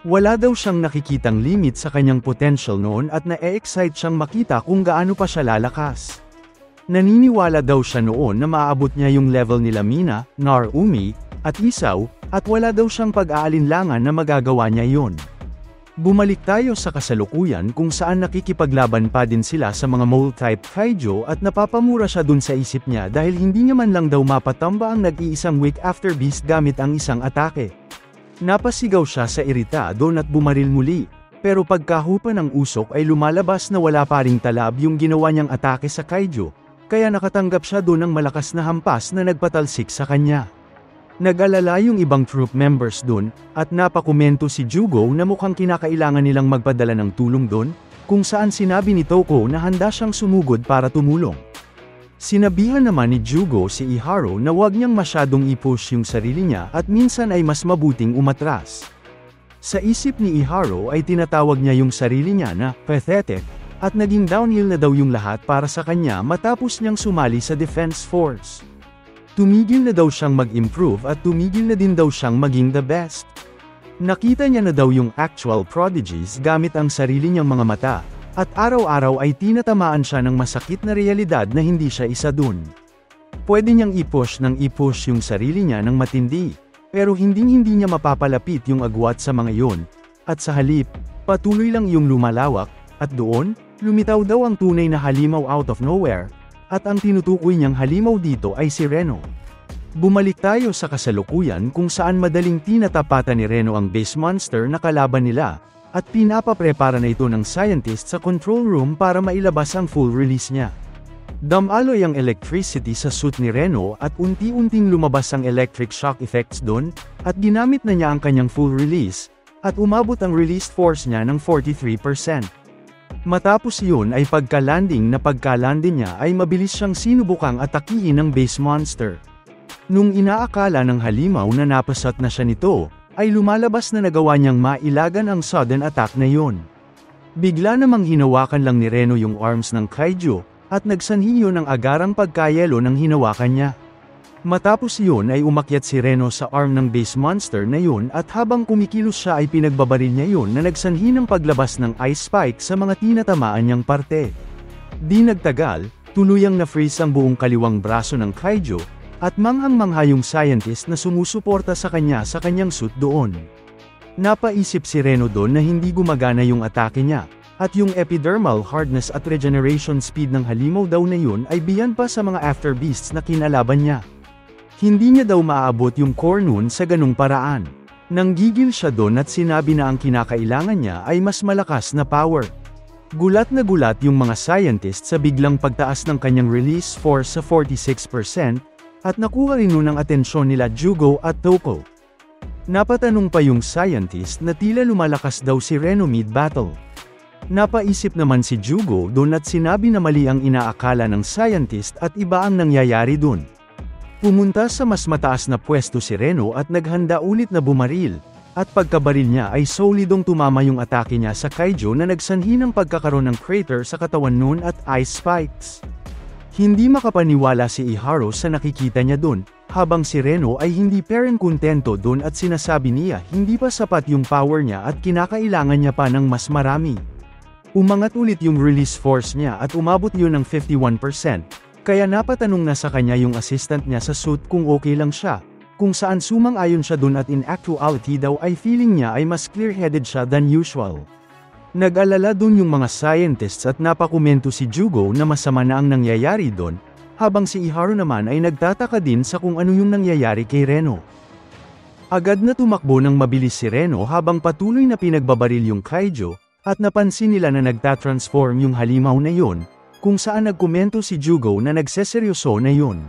Wala daw siyang nakikitang limit sa kanyang potential noon at na-excite siyang makita kung gaano pa siya lalakas. Naniniwala daw siya noon na maaabot niya yung level nila Mina, Narumi, at Isaw, at wala daw siyang pag-aalinlangan na magagawa niya yon. Bumalik tayo sa kasalukuyan kung saan nakikipaglaban pa din sila sa mga mole-type kaiju at napapamura siya dun sa isip niya dahil hindi niya man lang daw mapatamba ang nag-iisang week after beast gamit ang isang atake. Napasigaw siya sa iritado at bumaril muli, pero pagkahupa ng usok ay lumalabas na wala pa ring talab yung ginawa niyang atake sa kaiju, kaya nakatanggap siya doon ng malakas na hampas na nagpatalsik sa kanya. Nag-alala yung ibang troop members doon, at napakomento si Jugo na mukhang kinakailangan nilang magpadala ng tulong doon, kung saan sinabi ni Toko na handa siyang sumugod para tumulong. Sinabihan naman ni Jugo si Iharo na wag niyang masyadong i-push yung sarili niya at minsan ay mas mabuting umatras. Sa isip ni Iharo ay tinatawag niya yung sarili niya na pathetic, at naging downhill na daw yung lahat para sa kanya matapos niyang sumali sa Defense Force. Tumigil na daw siyang mag-improve at tumigil na din daw siyang maging the best. Nakita niya na daw yung actual prodigies gamit ang sarili niyang mga mata, at araw-araw ay tinatamaan siya ng masakit na realidad na hindi siya isa dun. Pwede niyang i-push yung sarili niya ng matindi, pero hindi niya mapapalapit yung agwat sa mga yon, at sa halip, patuloy lang yung lumalawak, at doon, lumitaw daw ang tunay na halimaw out of nowhere, at ang tinutukoy niyang halimaw dito ay si Reno. Bumalik tayo sa kasalukuyan kung saan madaling tinatapatan ni Reno ang base monster na kalaban nila, at pinapaprepara na ito ng scientist sa control room para mailabas ang full release niya. Damaloy ang electricity sa suit ni Reno at unti-unting lumabas ang electric shock effects doon, at ginamit na niya ang kanyang full release, at umabot ang released force niya ng 43%. Matapos yun ay pagka-landing niya ay mabilis siyang sinubukang atakihin ng base monster. Nung inaakala ng halimaw na napasat na siya nito, ay lumalabas na nagawa niyang mailagan ang sudden attack na yun. Bigla namang hinawakan lang ni Reno yung arms ng kaiju, at nagsanhi yun ng agarang pagkayelo ng hinawakan niya. Matapos yun ay umakyat si Reno sa arm ng base monster na yun at habang kumikilos siya ay pinagbabaril niya yun na nagsanhi ng paglabas ng ice spike sa mga tinatamaan niyang parte. Di nagtagal, tuluyang na-freeze ang buong kaliwang braso ng kaiju, at manghang-mangha yung scientist na sumusuporta sa kanyang suit doon. Napaisip si Reno doon na hindi gumagana yung atake niya, at yung epidermal hardness at regeneration speed ng halimaw daw na yun ay beyond pa sa mga after beasts na kinalaban niya. Hindi niya daw maaabot yung core nun sa ganung paraan. Nanggigil siya doon at sinabi na ang kinakailangan niya ay mas malakas na power. Gulat na gulat yung mga scientists sa biglang pagtaas ng kanyang release force sa 46%, at nakuha rin nun ang atensyon nila Jugo at Toko. Napatanong pa yung scientist na tila lumalakas daw si Reno mid-battle. Napaisip naman si Jugo doon at sinabi na mali ang inaakala ng scientist at iba ang nangyayari doon. Pumunta sa mas mataas na pwesto si Reno at naghanda ulit na bumaril, at pagkabaril niya ay solidong tumama yung atake niya sa Kaijo na nagsanhi ng pagkakaroon ng crater sa katawan nun at ice spikes. Hindi makapaniwala si Iharo sa nakikita niya doon, habang si Reno ay hindi pereng kontento doon at sinasabi niya hindi pa sapat yung power niya at kinakailangan niya pa ng mas marami. Umangat ulit yung release force niya at umabot yun ng 51%, kaya napatanong na sa kanya yung assistant niya sa suit kung okay lang siya, kung saan sumang-ayon siya dun at in actuality daw ay feeling niya ay mas clear-headed siya than usual. Nag-alala dun yung mga scientists at napakomento si Jugo na masama na ang nangyayari dun, habang si Iharo naman ay nagtataka din sa kung ano yung nangyayari kay Reno. Agad na tumakbo ng mabilis si Reno habang patuloy na pinagbabaril yung Kaijo, at napansin nila na nagtatransform yung halimaw na yun, kung saan nagkomento si Jugo na nagseseryoso na yun.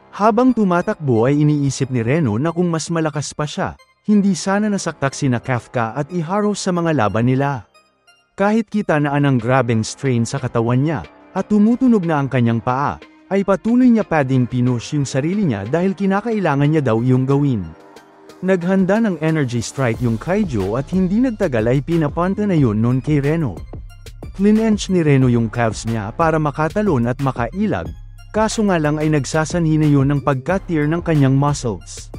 Habang tumatakbo ay iniisip ni Reno na kung mas malakas pa siya, hindi sana nasaktak sina Kafka at Iharo sa mga laban nila. Kahit kita na anang grabeng strain sa katawan niya, at tumutunog na ang kanyang paa, ay patuloy niya padding pinush yung sarili niya dahil kinakailangan niya daw yung gawin. Naghanda ng energy strike yung Kaijo at hindi nagtagal ay pinapunta na yun nun kay Reno. Clinench ni Reno yung calves niya para makatalon at makailag, kaso nga lang ay nagsasanhi na yun ng pagka-tear ng kanyang muscles.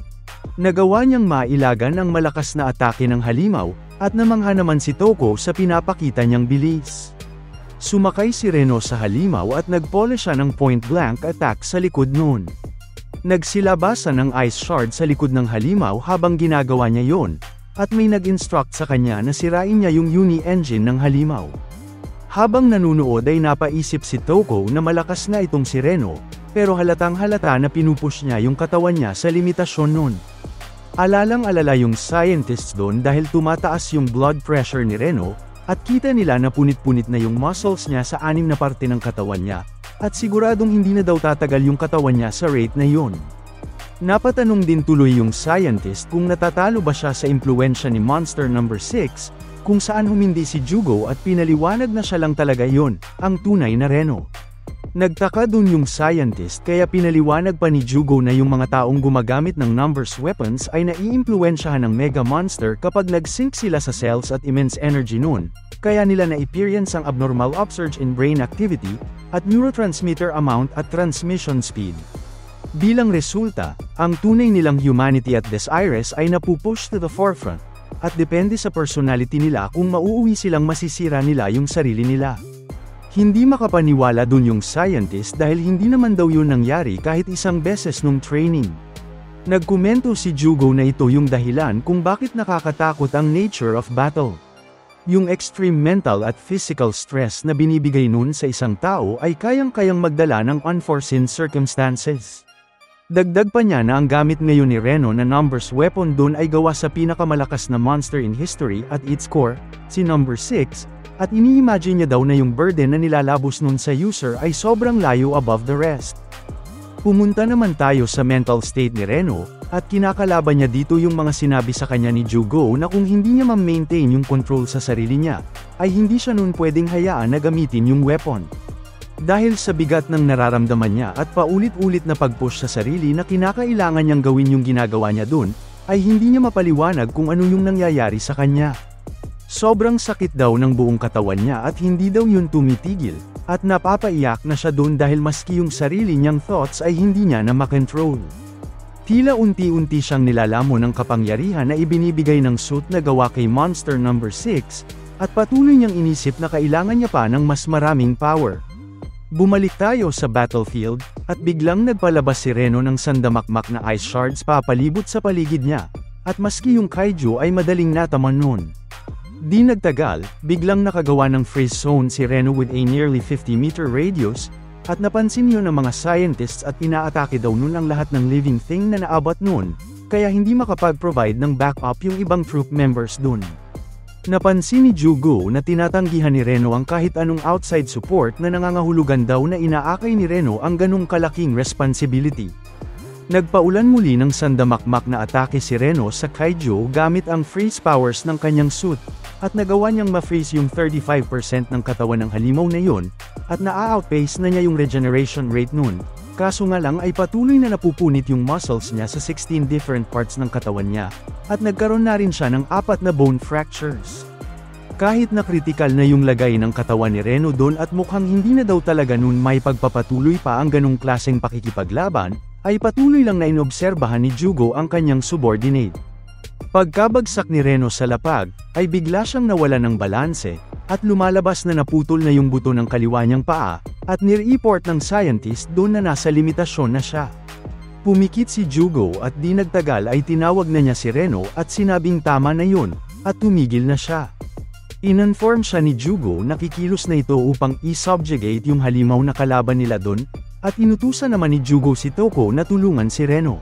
Nagawa niyang mailagan ang malakas na atake ng halimaw, at namangha naman si Toko sa pinapakita niyang bilis. Sumakay si Reno sa halimaw at nagpole siya ng point-blank attack sa likod nun. Nagsilabasan ng ice shard sa likod ng halimaw habang ginagawa niya yon, at may nag-instruct sa kanya na sirain niya yung uni engine ng halimaw. Habang nanunood ay napaisip si Toko na malakas na itong si Reno, pero halatang halata na pinupush niya yung katawan niya sa limitasyon nun. Alalang-alala yung scientists doon dahil tumataas yung blood pressure ni Reno, at kita nila na punit-punit na yung muscles niya sa 6 na parte ng katawan niya, at siguradong hindi na daw tatagal yung katawan niya sa rate na yun. Napatanong din tuloy yung scientist kung natatalo ba siya sa impluensya ni Monster No. 6, kung saan humindi si Jugo at pinaliwanag na siya lang talaga yon, ang tunay na Reno. Nagtaka dun yung scientist kaya pinaliwanag pa ni Jugo na yung mga taong gumagamit ng numbers weapons ay naiimpluwensyahan ng Mega Monster kapag nag-sync sila sa cells at immense energy nun, kaya nila na-experience ang abnormal upsurge in brain activity, at neurotransmitter amount at transmission speed. Bilang resulta, ang tunay nilang humanity at desires ay napupush to the forefront, at depende sa personality nila kung mauuwi silang masisira nila yung sarili nila. Hindi makapaniwala dun yung scientist dahil hindi naman daw yun nangyari kahit isang beses nung training. Nagkomento si Jugo na ito yung dahilan kung bakit nakakatakot ang nature of battle. Yung extreme mental at physical stress na binibigay nun sa isang tao ay kayang-kayang magdala ng unforeseen circumstances. Dagdag pa niya na ang gamit ngayon ni Reno na numbers weapon dun ay gawa sa pinakamalakas na monster in history at its core, si No. 6, at ini-imagine niya daw na yung burden na nilalabos nun sa user ay sobrang layo above the rest. Pumunta naman tayo sa mental state ni Reno, at kinakalaban niya dito yung mga sinabi sa kanya ni Jugo na kung hindi niya ma-maintain yung control sa sarili niya, ay hindi siya nun pwedeng hayaan na gamitin yung weapon. Dahil sa bigat ng nararamdaman niya at paulit-ulit na pag-push sa sarili na kinakailangan niyang gawin yung ginagawa niya dun, ay hindi niya mapaliwanag kung ano yung nangyayari sa kanya. Sobrang sakit daw ng buong katawan niya at hindi daw yun tumitigil, at napapaiyak na siya doon dahil maski yung sarili niyang thoughts ay hindi niya na makontrol. Tila unti-unti siyang nilalamon ng kapangyarihan na ibinibigay ng suit na gawa kay Monster No. 6, at patuloy niyang inisip na kailangan niya pa ng mas maraming power. Bumalik tayo sa battlefield, at biglang nagpalabas si Reno ng sandamakmak na ice shards papalibot sa paligid niya, at maski yung Kaijo ay madaling nataman nun. Di nagtagal, biglang nakagawa ng freeze zone si Reno with a nearly 50-meter radius, at napansin yun ng mga scientists at inaatake daw nun ang lahat ng living thing na naabot nun, kaya hindi makapag-provide ng backup yung ibang troop members dun. Napansin ni Jugo na tinatanggihan ni Reno ang kahit anong outside support na nangangahulugan daw na inaakay ni Reno ang ganung kalaking responsibility. Nagpaulan muli ng sandamakmak na atake si Reno sa Kaiju gamit ang freeze powers ng kanyang suit, at nagawa niyang ma-freeze yung 35% ng katawan ng halimaw na yun, at na-outpace na niya yung regeneration rate nun. Kaso nga lang ay patuloy na napupunit yung muscles niya sa 16 different parts ng katawan niya, at nagkaroon na rin siya ng 4 na bone fractures. Kahit na kritikal na yung lagay ng katawan ni Reno doon at mukhang hindi na daw talaga nun may pagpapatuloy pa ang ganong klaseng pakikipaglaban, ay patuloy lang na inobserbahan ni Jugo ang kanyang subordinate. Pagkabagsak ni Reno sa lapag, ay bigla siyang nawala ng balanse, at lumalabas na naputol na yung buto ng kaliwa niyang paa, at nire-report ng scientist doon na nasa limitasyon na siya. Pumikit si Jugo at di nagtagal ay tinawag na niya si Reno at sinabing tama na yun, at tumigil na siya. Ininform siya ni Jugo na kikilos na ito upang i-subjugate yung halimaw na kalaban nila doon, at inutusan naman ni Jugo si Toko na tulungan si Reno.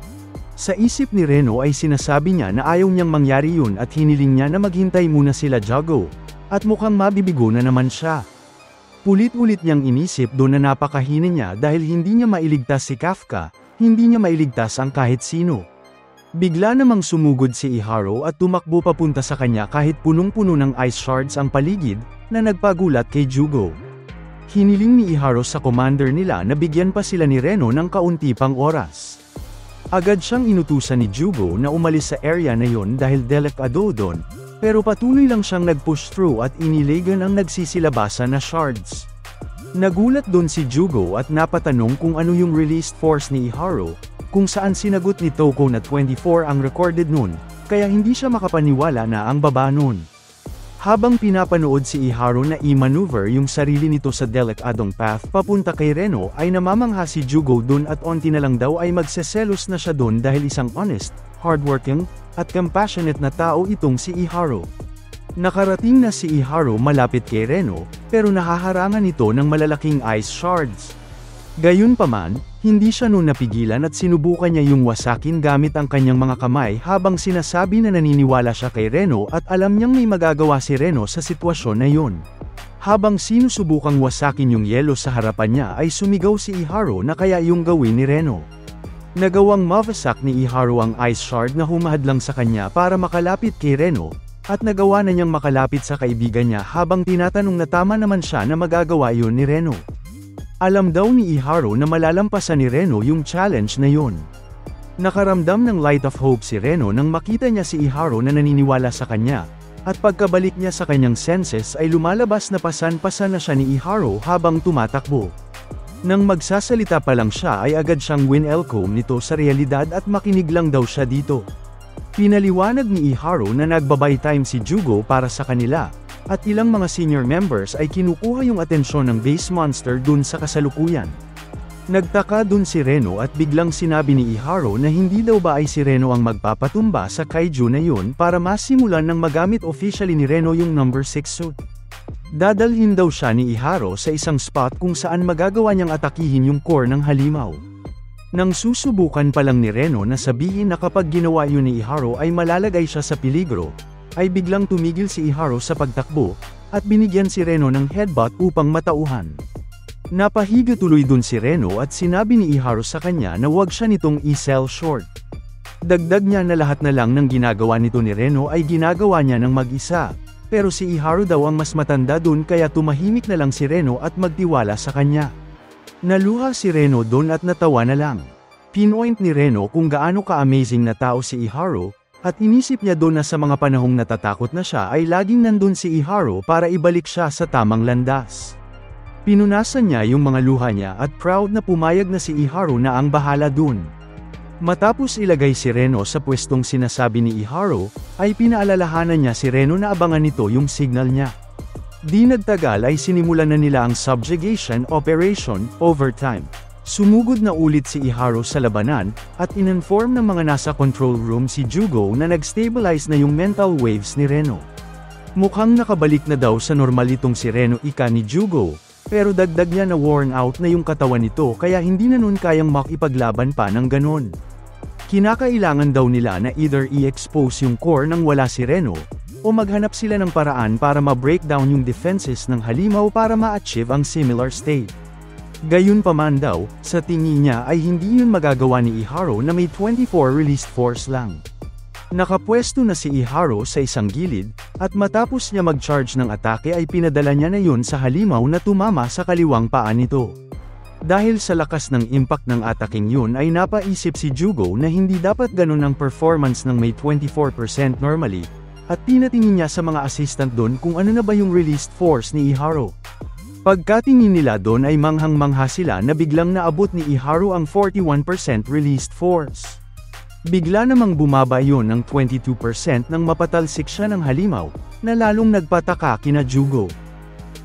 Sa isip ni Reno ay sinasabi niya na ayaw niyang mangyari yun at hiniling niya na maghintay muna sila Jugo, at mukhang mabibigo na naman siya. Pulit-ulit niyang inisip doon na napakahina niya dahil hindi niya mailigtas si Kafka, hindi niya mailigtas ang kahit sino. Bigla namang sumugod si Iharo at tumakbo papunta sa kanya kahit punong-puno ng ice shards ang paligid, na nagpagulat kay Jugo. Hiniling ni Iharo sa commander nila na bigyan pa sila ni Reno ng kaunti pang oras. Agad siyang inutusan ni Jugo na umalis sa area na yon dahil delikado doon, pero patuloy lang siyang nag-push through at inilagan ang nagsisilabasan na shards. Nagulat doon si Jugo at napatanong kung ano yung released force ni Iharo, kung saan sinagot ni Toko na 24 ang recorded nun, kaya hindi siya makapaniwala na ang baba nun. Habang pinapanood si Iharo na i-maneuver yung sarili nito sa delikadong path papunta kay Reno ay namamangha si Jugo dun at onti na lang daw ay magseselos na siya dun dahil isang honest, hardworking, at compassionate na tao itong si Iharo. Nakarating na si Iharo malapit kay Reno, pero nahaharangan ito ng malalaking ice shards. Gayunpaman, hindi siya nun napigilan at sinubukan niya yung wasakin gamit ang kanyang mga kamay habang sinasabi na naniniwala siya kay Reno at alam niyang may magagawa si Reno sa sitwasyon na yun. Habang sinusubukang wasakin yung yelo sa harapan niya ay sumigaw si Iharo na kaya yung gawin ni Reno. Nagawang mawasak ni Iharo ang ice shard na humahadlang sa kanya para makalapit kay Reno, at nagawa na niyang makalapit sa kaibigan niya habang tinatanong na tama naman siya na magagawa yun ni Reno. Alam daw ni Iharo na malalampasan ni Reno yung challenge na yun. Nakaramdam ng light of hope si Reno nang makita niya si Iharo na naniniwala sa kanya, at pagkabalik niya sa kanyang senses ay lumalabas na pasan-pasan na siya ni Iharo habang tumatakbo. Nang magsasalita pa lang siya ay agad siyang winelcome nito sa realidad at makinig lang daw siya dito. Pinaliwanag ni Iharo na nagbabay time si Jugo para sa kanila, at ilang mga senior members ay kinukuha yung atensyon ng base monster dun sa kasalukuyan. Nagtaka dun si Reno at biglang sinabi ni Iharo na hindi daw ba ay si Reno ang magpapatumba sa kaiju na yun para masimulan ng magamit officially ni Reno yung number 6 suit. Dadalhin daw siya ni Iharo sa isang spot kung saan magagawa niyang atakihin yung core ng halimaw. Nang susubukan pa lang ni Reno na sabihin na kapag ginawa yun ni Iharo ay malalagay siya sa peligro, ay biglang tumigil si Iharo sa pagtakbo, at binigyan si Reno ng headbutt upang matauhan. Napahiga tuloy dun si Reno at sinabi ni Iharo sa kanya na huwag siya nitong i-sell short. Dagdag niya na lahat na lang ng ginagawa nito ni Reno ay ginagawa niya ng mag-isa, pero si Iharo daw ang mas matanda dun kaya tumahimik na lang si Reno at magtiwala sa kanya. Naluha si Reno dun at natawa na lang. Pinoint ni Reno kung gaano ka-amazing na tao si Iharo, at inisip niya doon na sa mga panahong natatakot na siya ay laging nandun si Iharo para ibalik siya sa tamang landas. Pinunasan niya yung mga luha niya at proud na pumayag na si Iharo na ang bahala dun. Matapos ilagay si Reno sa pwestong sinasabi ni Iharo, ay pinaalalahanan niya si Reno na abangan nito yung signal niya. Di nagtagal ay sinimulan na nila ang subjugation operation overtime. Sumugod na ulit si Iharo sa labanan, at ininform ng mga nasa control room si Jugo na nag-stabilize na yung mental waves ni Reno. Mukhang nakabalik na daw sa normal itong si Reno ika ni Jugo, pero dagdag niya na worn out na yung katawan nito kaya hindi na nun kayang makipaglaban pa ng ganon. Kinakailangan daw nila na either i-expose yung core nang wala si Reno, o maghanap sila ng paraan para ma-breakdown yung defenses ng halimaw para ma-achieve ang similar state. Gayunpaman daw, sa tingin niya ay hindi yun magagawa ni Iharu na may 24 released force lang. Nakapwesto na si Iharu sa isang gilid, at matapos niya mag-charge ng atake ay pinadala niya na yun sa halimaw na tumama sa kaliwang paa nito. Dahil sa lakas ng impact ng ataking yun ay napaisip si Jugo na hindi dapat ganun ang performance ng may 24% normally, at pinatingin niya sa mga assistant doon kung ano na ba yung released force ni Iharu. Pagkatingin nila doon ay manghang-mangha sila na biglang naabot ni Iharu ang 41% released force. Bigla namang bumaba yun ng 22% nang mapatalsik siya ng halimaw, na lalong nagpataka kina Jugo.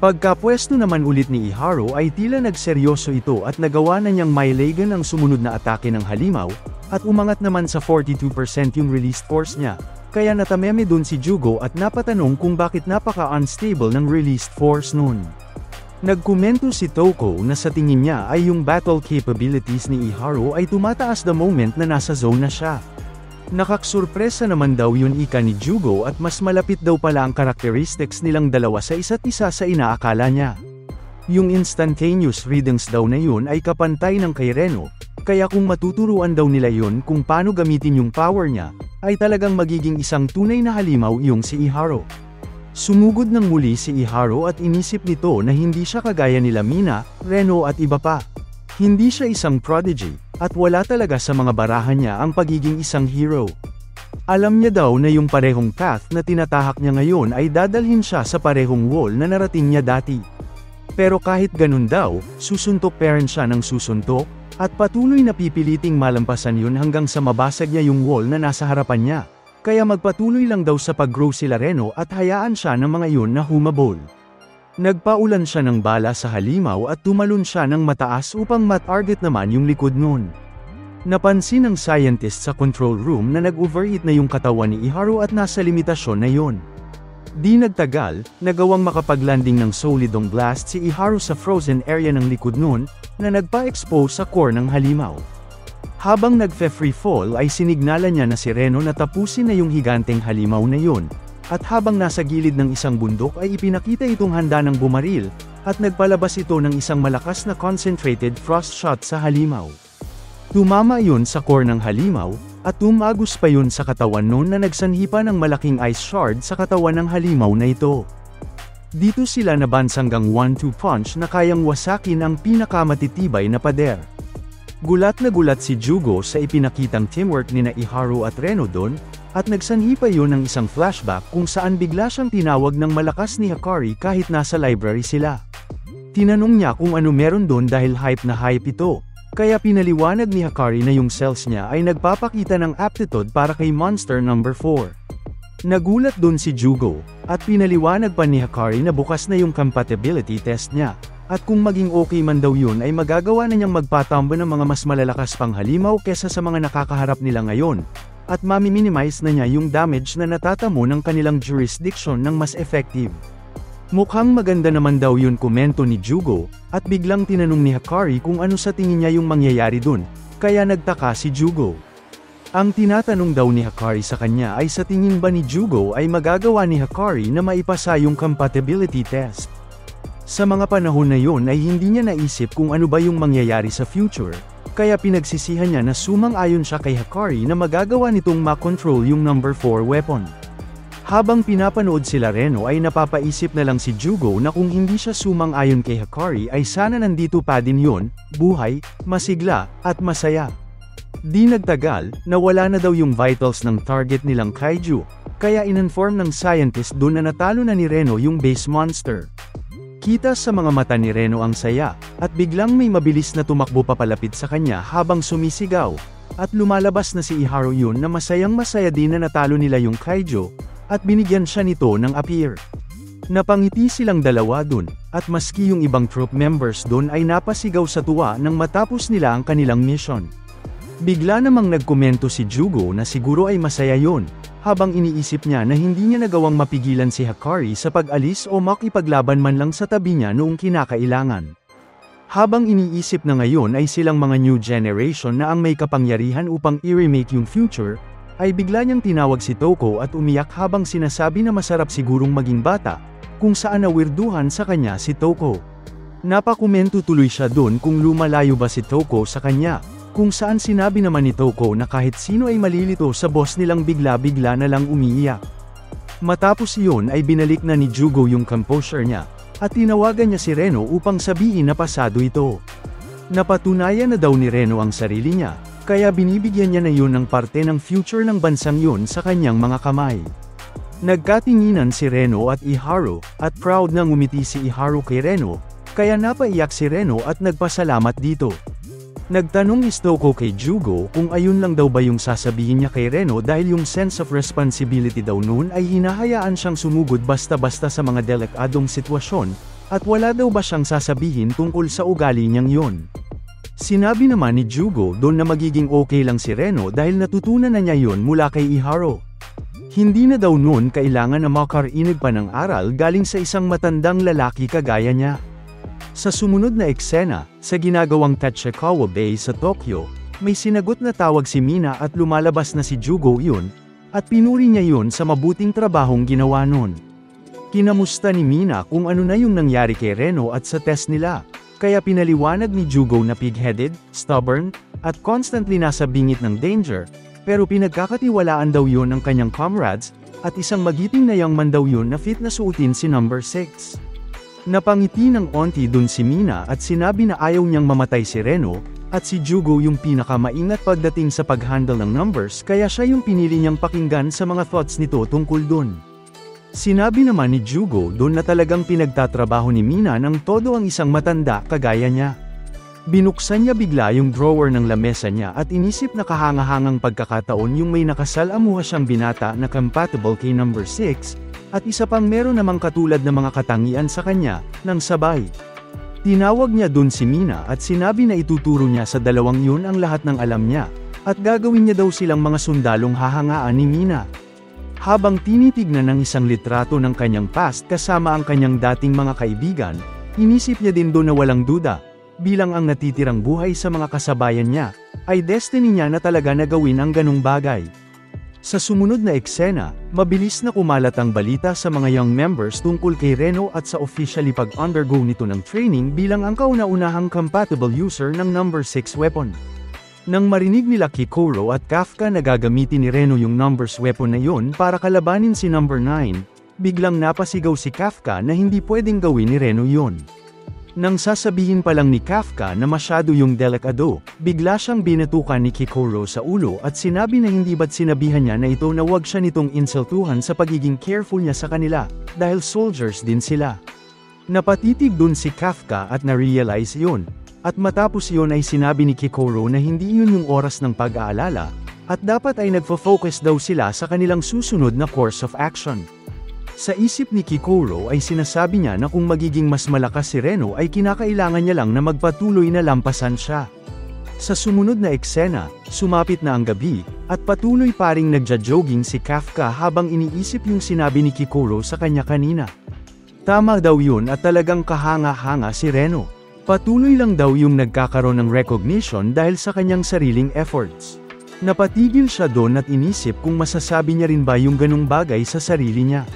Pagkapwesto naman ulit ni Iharu ay tila nagseryoso ito at nagawa na niyang mailagan ang sumunod na atake ng halimaw, at umangat naman sa 42% yung released force niya, kaya natameme dun si Jugo at napatanong kung bakit napaka-unstable ng released force nun. Nagkomento si Toko na sa tingin niya ay yung battle capabilities ni Iharu ay tumataas the moment na nasa zone na siya. Nakaksurpresa naman daw yun ika ni Jugo at mas malapit daw pala ang characteristics nilang dalawa sa isa't isa sa inaakala niya. Yung instantaneous readings daw na yun ay kapantay ng kay Reno, kaya kung matuturuan daw nila yun kung paano gamitin yung power niya, ay talagang magiging isang tunay na halimaw yung si Iharu. Sumugod ng muli si Iharu at inisip nito na hindi siya kagaya nila Mina, Reno at iba pa. Hindi siya isang prodigy, at wala talaga sa mga barahan niya ang pagiging isang hero. Alam niya daw na yung parehong path na tinatahak niya ngayon ay dadalhin siya sa parehong wall na narating niya dati. Pero kahit ganun daw, susuntok pa rin siya ng susuntok, at patuloy na pipiliting malampasan yun hanggang sa mabasag niya yung wall na nasa harapan niya. Kaya magpatuloy lang daw sa pag-grow sila Reno at hayaan siya ng mga yun na humabol. Nagpaulan siya ng bala sa halimaw at tumalon siya ng mataas upang matarget naman yung likod nun. Napansin ng scientist sa control room na nag-overeat na yung katawan ni Iharu at nasa limitasyon na yun. Di nagtagal, nagawang makapaglanding ng solidong blast si Iharu sa frozen area ng likod nun, na nagpa-expose sa core ng halimaw. Habang nagfe-free fall ay sinignala niya na si Reno na tapusin na yung higanteng halimaw na yun, at habang nasa gilid ng isang bundok ay ipinakita itong handa ng bumaril, at nagpalabas ito ng isang malakas na concentrated frost shot sa halimaw. Tumama yun sa core ng halimaw, at tumagos pa yun sa katawan nun na nagsanhi pa ng malaking ice shard sa katawan ng halimaw na ito. Dito sila nabansanggang 1-2 punch na kayang wasakin ang pinakamatitibay na pader. Gulat na gulat si Jugo sa ipinakitang teamwork nina Iharu at Reno doon, at nagsanhi pa yun ng isang flashback kung saan bigla siyang tinawag ng malakas ni Hakari kahit nasa library sila. Tinanong niya kung ano meron doon dahil hype na hype ito, kaya pinaliwanag ni Hakari na yung cells niya ay nagpapakita ng aptitude para kay Monster number 4. Nagulat doon si Jugo, at pinaliwanag pa ni Hakari na bukas na yung compatibility test niya. At kung maging okay man daw yun ay magagawa na niyang magpatambo ng mga mas malalakas pang halimaw kesa sa mga nakakaharap nila ngayon, at mami-minimize na niya yung damage na natatamo ng kanilang jurisdiction ng mas effective. Mukhang maganda naman daw yun komento ni Jugo, at biglang tinanong ni Hakari kung ano sa tingin niya yung mangyayari dun, kaya nagtaka si Jugo. Ang tinatanong daw ni Hakari sa kanya ay sa tingin ba ni Jugo ay magagawa ni Hakari na maipasa yung compatibility test. Sa mga panahon na yon ay hindi niya naisip kung ano ba yung mangyayari sa future, kaya pinagsisihan niya na sumang-ayon siya kay Hakari na magagawa nitong makontrol yung number 4 weapon. Habang pinapanood sila Reno ay napapaisip na lang si Jugo na kung hindi siya sumang-ayon kay Hakari ay sana nandito pa din yun, buhay, masigla, at masaya. Di nagtagal, nawala na daw yung vitals ng target nilang kaiju, kaya in-inform ng scientist doon na natalo na ni Reno yung base monster. Kita sa mga mata ni Reno ang saya, at biglang may mabilis na tumakbo papalapit sa kanya habang sumisigaw, at lumalabas na si Iharu yun na masayang masaya din na natalo nila yung kaiju, at binigyan siya nito ng appear. Napangiti silang dalawa dun, at maski yung ibang troop members dun ay napasigaw sa tuwa nang matapos nila ang kanilang mission. Bigla namang nagkomento si Jugo na siguro ay masaya yun, habang iniisip niya na hindi niya nagawang mapigilan si Hakari sa pag-alis o makipaglaban man lang sa tabi niya noong kinakailangan. Habang iniisip na ngayon ay silang mga new generation na ang may kapangyarihan upang i-remake yung future, ay bigla niyang tinawag si Toko at umiyak habang sinasabi na masarap sigurong maging bata, kung saan nawirduhan sa kanya si Toko. Napakomento tuloy siya dun kung lumalayo ba si Toko sa kanya, kung saan sinabi naman ni Toko na kahit sino ay malilito sa boss nilang bigla-bigla na lang umiiyak. Matapos iyon ay binalik na ni Jugo yung composure niya, at tinawagan niya si Reno upang sabihin na pasado ito. Napatunayan na daw ni Reno ang sarili niya, kaya binibigyan niya na yun ng parte ng future ng bansang yun sa kanyang mga kamay. Nagkatinginan si Reno at Iharu, at proud na ngumiti si Iharu kay Reno, kaya napaiyak si Reno at nagpasalamat dito. Nagtanong ni Toko kay Jugo kung ayun lang daw ba yung sasabihin niya kay Reno dahil yung sense of responsibility daw noon ay hinahayaan siyang sumugod basta-basta sa mga delikadong sitwasyon, at wala daw ba siyang sasabihin tungkol sa ugali niyang yon. Sinabi naman ni Jugo doon na magiging okay lang si Reno dahil natutunan na niya yon mula kay Iharu. Hindi na daw noon kailangan na makarinig pa ng aral galing sa isang matandang lalaki kagaya niya. Sa sumunod na eksena, sa ginagawang Tachikawa Bay sa Tokyo, may sinagot na tawag si Mina at lumalabas na si Jugo yun, at pinuri niya yun sa mabuting trabahong ginawa nun. Kinamusta ni Mina kung ano na yung nangyari kay Reno at sa test nila, kaya pinaliwanag ni Jugo na pig-headed, stubborn, at constantly nasa bingit ng danger, pero pinagkakatiwalaan daw yun ng kanyang comrades, at isang magiting na young man daw yun na fit na suotin si number 6. Napangiti ng onti dun si Mina at sinabi na ayaw niyang mamatay si Reno, at si Jugo yung pinakamaingat pagdating sa pag-handle ng numbers kaya siya yung pinili niyang pakinggan sa mga thoughts nito tungkol dun. Sinabi naman ni Jugo dun na talagang pinagtatrabaho ni Mina ng todo ang isang matanda kagaya niya. Binuksan niya bigla yung drawer ng lamesa niya at inisip na kahangahangang pagkakataon yung may nakasalamuha siyang binata na compatible kay number 6, at isa pang meron namang katulad na mga katangian sa kanya, ng sabay. Tinawag niya dun si Mina at sinabi na ituturo niya sa dalawang yun ang lahat ng alam niya, at gagawin niya daw silang mga sundalong hahangaan ni Mina. Habang tinitignan ng isang litrato ng kanyang past kasama ang kanyang dating mga kaibigan, inisip niya din doon na walang duda, bilang ang natitirang buhay sa mga kasabayan niya, ay destiny niya na talaga na gawin ang ganung bagay. Sa sumunod na eksena, mabilis na kumalat ang balita sa mga young members tungkol kay Reno at sa officially pag-undergo nito ng training bilang ang kauna-unahang compatible user ng number 6 weapon. Nang marinig nila Kikoro at Kafka na gagamitin ni Reno yung numbers weapon na yun para kalabanin si number 9, biglang napasigaw si Kafka na hindi pwedeng gawin ni Reno yun. Nang sasabihin pa lang ni Kafka na masyado yung delikado, bigla siyang binatukan ni Kikoro sa ulo at sinabi na hindi ba't sinabihan niya na ito na wag siya nitong insultuhan sa pagiging careful niya sa kanila, dahil soldiers din sila. Napatitig dun si Kafka at na-realize yun, at matapos yun ay sinabi ni Kikoro na hindi yun yung oras ng pag-aalala, at dapat ay nagfo-focus daw sila sa kanilang susunod na course of action. Sa isip ni Kikoro ay sinasabi niya na kung magiging mas malakas si Reno ay kinakailangan niya lang na magpatuloy na lampasan siya. Sa sumunod na eksena, sumapit na ang gabi, at patuloy pa ring nagja-jogging si Kafka habang iniisip yung sinabi ni Kikoro sa kanya kanina. Tama daw yun at talagang kahanga-hanga si Reno. Patuloy lang daw yung nagkakaroon ng recognition dahil sa kanyang sariling efforts. Napatigil siya doon at inisip kung masasabi niya rin ba yung ganung bagay sa sarili niya.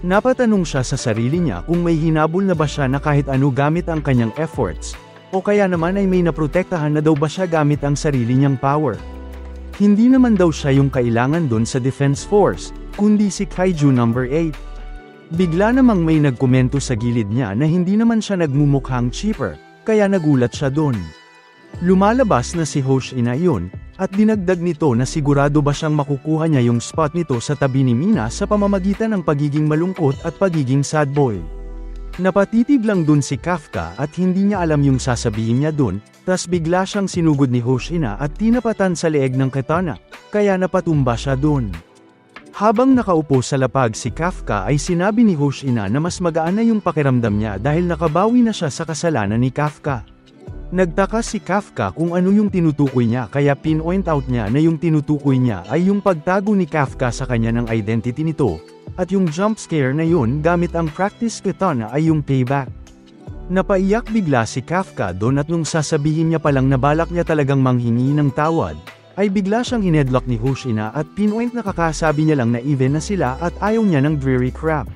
Napatanong siya sa sarili niya kung may hinabol na ba siya na kahit ano gamit ang kanyang efforts, o kaya naman ay may naprotektahan na daw ba siya gamit ang sarili niyang power. Hindi naman daw siya yung kailangan doon sa Defense Force, kundi si Kaiju number 8. Bigla namang may nagkomento sa gilid niya na hindi naman siya nagmumukhang cheaper, kaya nagulat siya doon. Lumalabas na si Hoshina yun, at dinagdag nito na sigurado ba siyang makukuha niya yung spot nito sa tabi ni Mina sa pamamagitan ng pagiging malungkot at pagiging sad boy. Napatitig lang dun si Kafka at hindi niya alam yung sasabihin niya dun, tas bigla siyang sinugod ni Hoshina at tinapatan sa leeg ng katana, kaya napatumba siya dun. Habang nakaupo sa lapag si Kafka ay sinabi ni Hoshina na mas magaan na yung pakiramdam niya dahil nakabawi na siya sa kasalanan ni Kafka. Nagtaka si Kafka kung ano yung tinutukoy niya kaya pin-point out niya na yung tinutukoy niya ay yung pagtago ni Kafka sa kanya ng identity nito, at yung jump scare na yun gamit ang practice katana ay yung payback. Napaiyak bigla si Kafka doon at nung sasabihin niya palang na balak niya talagang manghingi ng tawad, ay bigla siyang hinedlock ni Hoshina at pin-point na kakasabi niya lang na even na sila at ayaw niya ng dreary crap.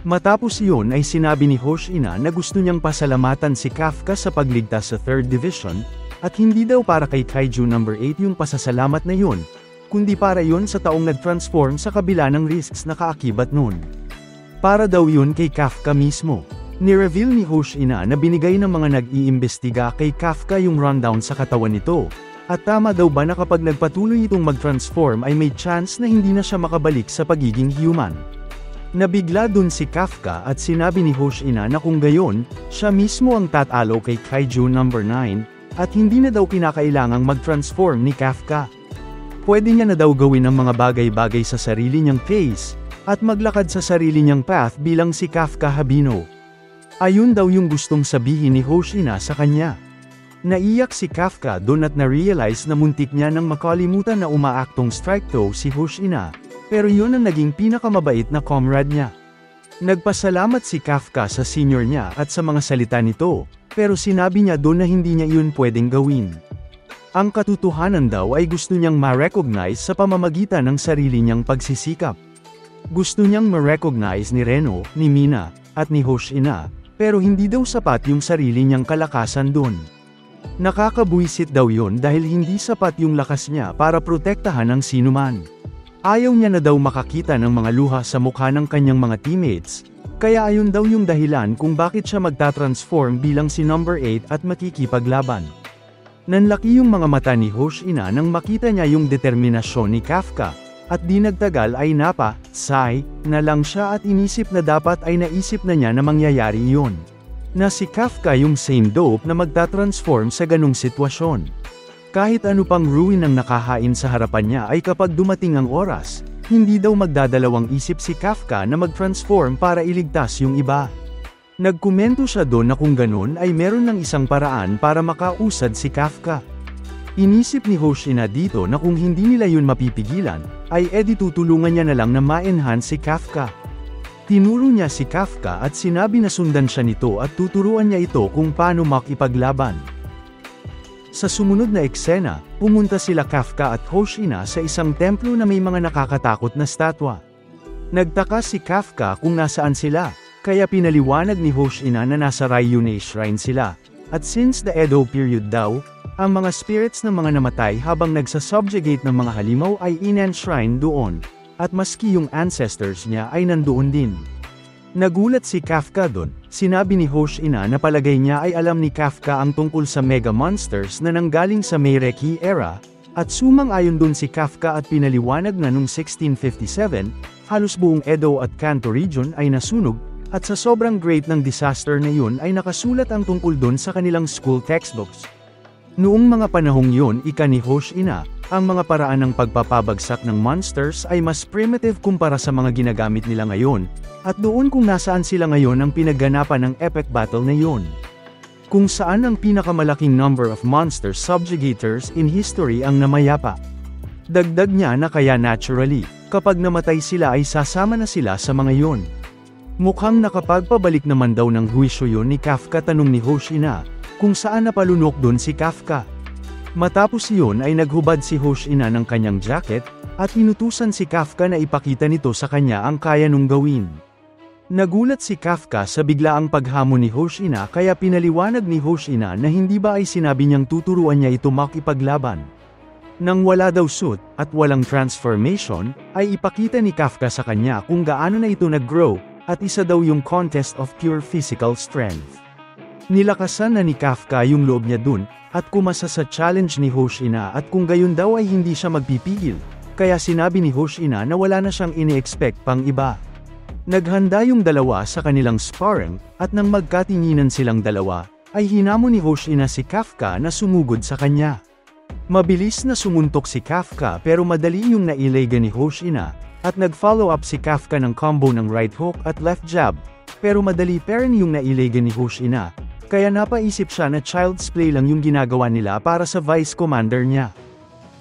Matapos iyon ay sinabi ni Hoshina na gusto niyang pasalamatan si Kafka sa pagligtas sa 3rd Division, at hindi daw para kay Kaiju number 8 yung pasasalamat na yun, kundi para yun sa taong nag-transform sa kabila ng risks na kaakibat nun. Para daw yun kay Kafka mismo. Ni-reveal ni Hoshina na binigay ng mga nag-iimbestiga kay Kafka yung rundown sa katawan nito, at tama daw ba na kapag nagpatuloy itong mag-transform ay may chance na hindi na siya makabalik sa pagiging human. Nabigla dun si Kafka at sinabi ni Hoshina na kung gayon, siya mismo ang tatalo kay Kaiju number 9, at hindi na daw kinakailangang mag-transform ni Kafka. Pwede niya na daw gawin ang mga bagay-bagay sa sarili niyang pace, at maglakad sa sarili niyang path bilang si Kafka Habino. Ayun daw yung gustong sabihin ni Hoshina sa kanya. Naiyak si Kafka dun at na-realize na muntik niya nang makalimutan na umaaktong strike to si Hoshina, pero yun ang naging pinakamabait na comrade niya. Nagpasalamat si Kafka sa senior niya at sa mga salita nito, pero sinabi niya doon na hindi niya yun pwedeng gawin. Ang katotohanan daw ay gusto niyang ma-recognize sa pamamagitan ng sarili niyang pagsisikap. Gusto niyang ma-recognize ni Reno, ni Mina, at ni Hoshina, pero hindi daw sapat yung sarili niyang kalakasan doon. Nakakabuisit daw yun dahil hindi sapat yung lakas niya para protektahan ang sinuman. Ayaw niya na daw makakita ng mga luha sa mukha ng kanyang mga teammates, kaya ayun daw yung dahilan kung bakit siya magta-transform bilang si number 8 at makikipaglaban. Nanlaki yung mga mata ni Hoshina nang makita niya yung determinasyon ni Kafka, at di nagtagal ay sigh na lang siya at inisip na dapat ay naisip na niya na mangyayari yun. Na si Kafka yung same dope na magta-transform sa ganung sitwasyon. Kahit ano pang ruin ang nakahain sa harapan niya ay kapag dumating ang oras, hindi daw magdadalawang isip si Kafka na mag-transform para iligtas yung iba. Nagkomento siya doon na kung ganun ay meron ng isang paraan para makausad si Kafka. Inisip ni Hoshina dito na kung hindi nila yun mapipigilan, ay edi tutulungan niya na lang na ma-enhance si Kafka. Tinuro niya si Kafka at sinabi na sundan siya nito at tuturuan niya ito kung paano makipaglaban. Sa sumunod na eksena, pumunta sila Kafka at Hoshina sa isang templo na may mga nakakatakot na statwa. Nagtaka si Kafka kung nasaan sila, kaya pinaliwanag ni Hoshina na nasa Ryūne Shrine sila, at since the Edo period daw, ang mga spirits ng mga namatay habang nagsasubjugate ng mga halimaw ay in-enshrine doon, at maski yung ancestors niya ay nandoon din. Nagulat si Kafka doon, sinabi ni Hoshina na palagay niya ay alam ni Kafka ang tungkol sa mega monsters na nanggaling sa Meireki era, at sumang-ayon doon si Kafka at pinaliwanag na noong 1657, halos buong Edo at Kanto region ay nasunog, at sa sobrang great ng disaster na yun ay nakasulat ang tungkol doon sa kanilang school textbooks. Noong mga panahong yun ika ni Hoshina, ang mga paraan ng pagpapabagsak ng monsters ay mas primitive kumpara sa mga ginagamit nila ngayon, at doon kung nasaan sila ngayon ang pinagganapan ng epic battle na yun. Kung saan ang pinakamalaking number of monster subjugators in history ang namayapa. Dagdag niya na kaya naturally, kapag namatay sila ay sasama na sila sa mga yun. Mukhang nakapagpabalik naman daw ng huwisyo yun ni Kafka, tanong ni Hoshina, kung saan napalunok doon si Kafka. Matapos iyon ay naghubad si Hoshina ng kanyang jacket, at inutusan si Kafka na ipakita nito sa kanya ang kaya nung gawin. Nagulat si Kafka sa biglaang paghamon ni Hoshina kaya pinaliwanag ni Hoshina na hindi ba ay sinabi niyang tuturuan niya ito makipaglaban. Nang wala daw suit, at walang transformation, ay ipakita ni Kafka sa kanya kung gaano na ito nag-grow, at isa daw yung contest of pure physical strength. Nilakasan na ni Kafka yung loob niya dun, at kumasa sa challenge ni Hoshina at kung gayon daw ay hindi siya magpipigil, kaya sinabi ni Hoshina na wala na siyang ini-expect pang iba. Naghanda yung dalawa sa kanilang sparring, at nang magkatinginan silang dalawa, ay hinamon ni Hoshina si Kafka na sumugod sa kanya. Mabilis na sumuntok si Kafka pero madali yung nailega ni Hoshina, at nag-follow up si Kafka ng combo ng right hook at left jab, pero madali pa rin yung nailega ni Hoshina. Kaya napaisip siya na child's play lang yung ginagawa nila para sa vice commander niya.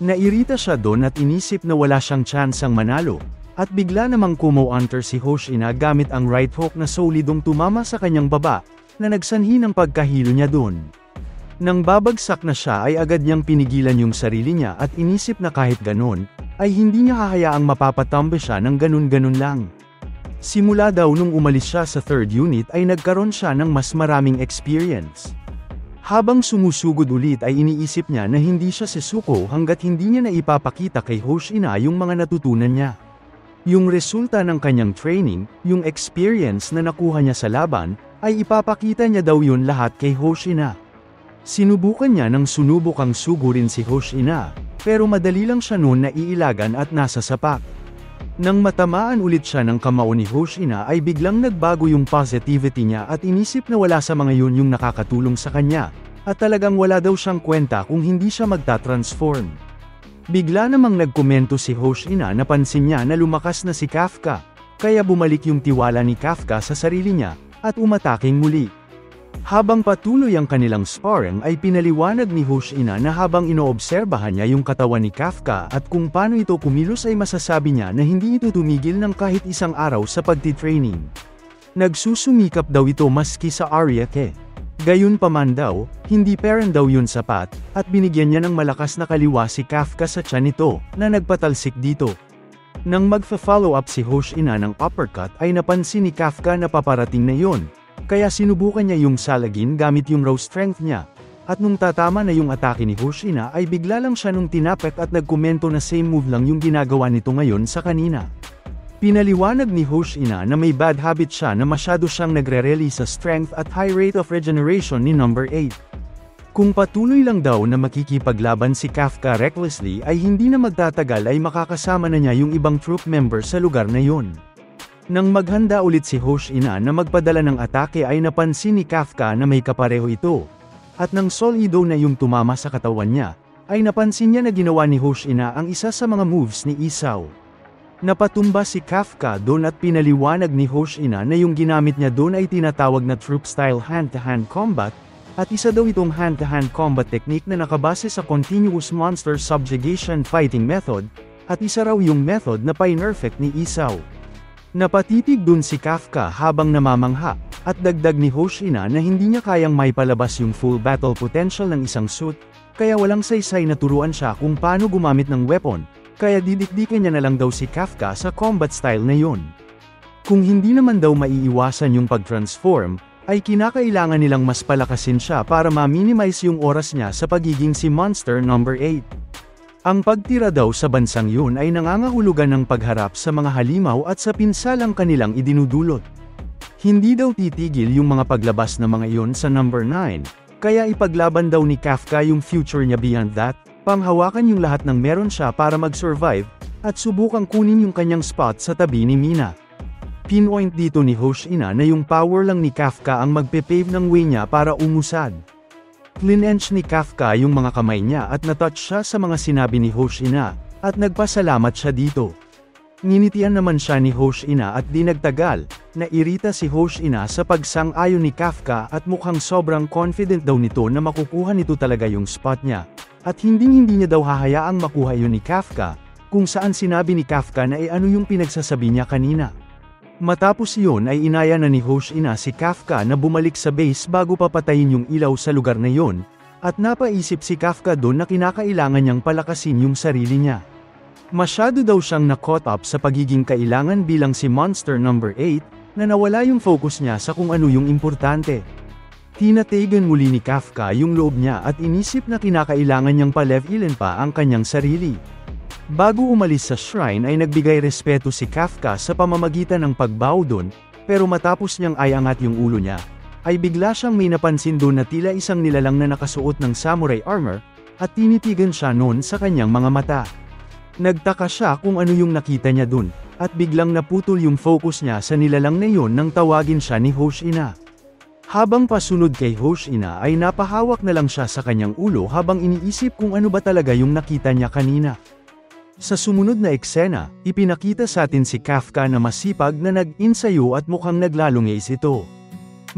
Nairita siya doon at inisip na wala siyang tsansang manalo, at bigla namang kumo-counter si Hoshina gamit ang right hook na solidong tumama sa kanyang baba, na nagsanhi ng pagkahilo niya doon. Nang babagsak na siya ay agad niyang pinigilan yung sarili niya at inisip na kahit ganun, ay hindi niya hahayaang mapapatumba siya ng ganun-ganun lang. Simula daw nung umalis siya sa 3rd unit ay nagkaroon siya ng mas maraming experience. Habang sumusugod ulit ay iniisip niya na hindi siya sisuko hanggat hindi niya na ipapakita kay Hoshina yung mga natutunan niya. Yung resulta ng kanyang training, yung experience na nakuha niya sa laban, ay ipapakita niya daw yun lahat kay Hoshina. Sinubukan niya ng sunubukang sugurin si Hoshina, pero madali lang siya noon na iilagan at nasa sapak. Nang matamaan ulit siya ng kamao ni Hoshina ay biglang nagbago yung positivity niya at inisip na wala sa mga yun yung nakakatulong sa kanya, at talagang wala daw siyang kwenta kung hindi siya magta-transform. Bigla namang nagkomento si Hoshina na pansin niya na lumakas na si Kafka, kaya bumalik yung tiwala ni Kafka sa sarili niya, at umataking muli. Habang patuloy ang kanilang sparring ay pinaliwanag ni Hoshina na habang inoobserbahan niya yung katawan ni Kafka at kung paano ito kumilos ay masasabi niya na hindi ito tumigil ng kahit isang araw sa pagtitraining. Nagsusumikap daw ito maski sa Ariake. Gayunpaman daw, hindi parang daw yun sapat, at binigyan niya ng malakas na kaliwa si Kafka sa tiyan nito, na nagpatalsik dito. Nang magfa-follow up si Hoshina ng uppercut ay napansin ni Kafka na paparating na yun. Kaya sinubukan niya yung salagin gamit yung raw strength niya, at nung tatama na yung atake ni Hoshina ay bigla lang siya nung tinapek at nagkomento na same move lang yung ginagawa nito ngayon sa kanina. Pinaliwanag ni Hoshina na may bad habit siya na masyado siyang nagre-release sa strength at high rate of regeneration ni number 8. Kung patuloy lang daw na makikipaglaban si Kafka recklessly ay hindi na magtatagal ay makakasama na niya yung ibang troop member sa lugar na yun. Nang maghanda ulit si Hoshina na magpadala ng atake ay napansin ni Kafka na may kapareho ito. At nang solido na yung tumama sa katawan niya, ay napansin niya na ginawa ni Hoshina ang isa sa mga moves ni Isao. Napatumba si Kafka doon at pinaliwanag ni Hoshina na yung ginamit niya doon ay tinatawag na troop-style hand-to-hand combat, at isa daw itong hand-to-hand combat technique na nakabase sa continuous monster subjugation fighting method, at isa raw yung method na pa-nerfect ni Isao. Napatitig dun si Kafka habang namamangha, at dagdag ni Hoshina na hindi niya kayang maipalabas yung full battle potential ng isang suit, kaya walang saysay na turuan siya kung paano gumamit ng weapon, kaya didikdikan niya na lang daw si Kafka sa combat style na yun. Kung hindi naman daw maiiwasan yung pag-transform, ay kinakailangan nilang mas palakasin siya para ma-minimize yung oras niya sa pagiging si Monster number 8. Ang pagtira daw sa bansang yun ay nangangahulugan ng pagharap sa mga halimaw at sa pinsalang kanilang idinudulot. Hindi daw titigil yung mga paglabas na mga yun sa number 9, kaya ipaglaban daw ni Kafka yung future niya beyond that, panghawakan yung lahat ng meron siya para mag-survive, at subukang kunin yung kanyang spot sa tabi ni Mina. Pinpoint dito ni Hoshina na yung power lang ni Kafka ang magpe-pave ng way niya para umusad. Clinench ni Kafka yung mga kamay niya at natouch siya sa mga sinabi ni Hoshina, at nagpasalamat siya dito. Nginitian naman siya ni Hoshina at di nagtagal, nairita si Hoshina sa pagsang-ayon ni Kafka at mukhang sobrang confident daw nito na makukuha nito talaga yung spot niya, at hindi niya daw hahayaang makuha yun ni Kafka, kung saan sinabi ni Kafka na ano yung pinagsasabi niya kanina. Matapos yun ay inaya na ni Hoshina si Kafka na bumalik sa base bago papatayin yung ilaw sa lugar na yun, at napaisip si Kafka doon na kinakailangan niyang palakasin yung sarili niya. Masyado daw siyang na-caught up sa pagiging kailangan bilang si Monster number 8, na nawala yung focus niya sa kung ano yung importante. Tinatagan muli ni Kafka yung loob niya at inisip na kinakailangan niyang pa-levelin pa ang kanyang sarili. Bago umalis sa shrine ay nagbigay respeto si Kafka sa pamamagitan ng pagbow doon, pero matapos niyang iangat yung ulo niya, ay bigla siyang may napansin doon na tila isang nilalang na nakasuot ng samurai armor, at tinitigan siya noon sa kanyang mga mata. Nagtaka siya kung ano yung nakita niya doon, at biglang naputol yung focus niya sa nilalang na yun nang tawagin siya ni Hoshina. Habang pasunod kay Hoshina ay napahawak na lang siya sa kanyang ulo habang iniisip kung ano ba talaga yung nakita niya kanina. Sa sumunod na eksena, ipinakita sa atin si Kafka na masipag na nag-insayo at mukhang naglalungis ito.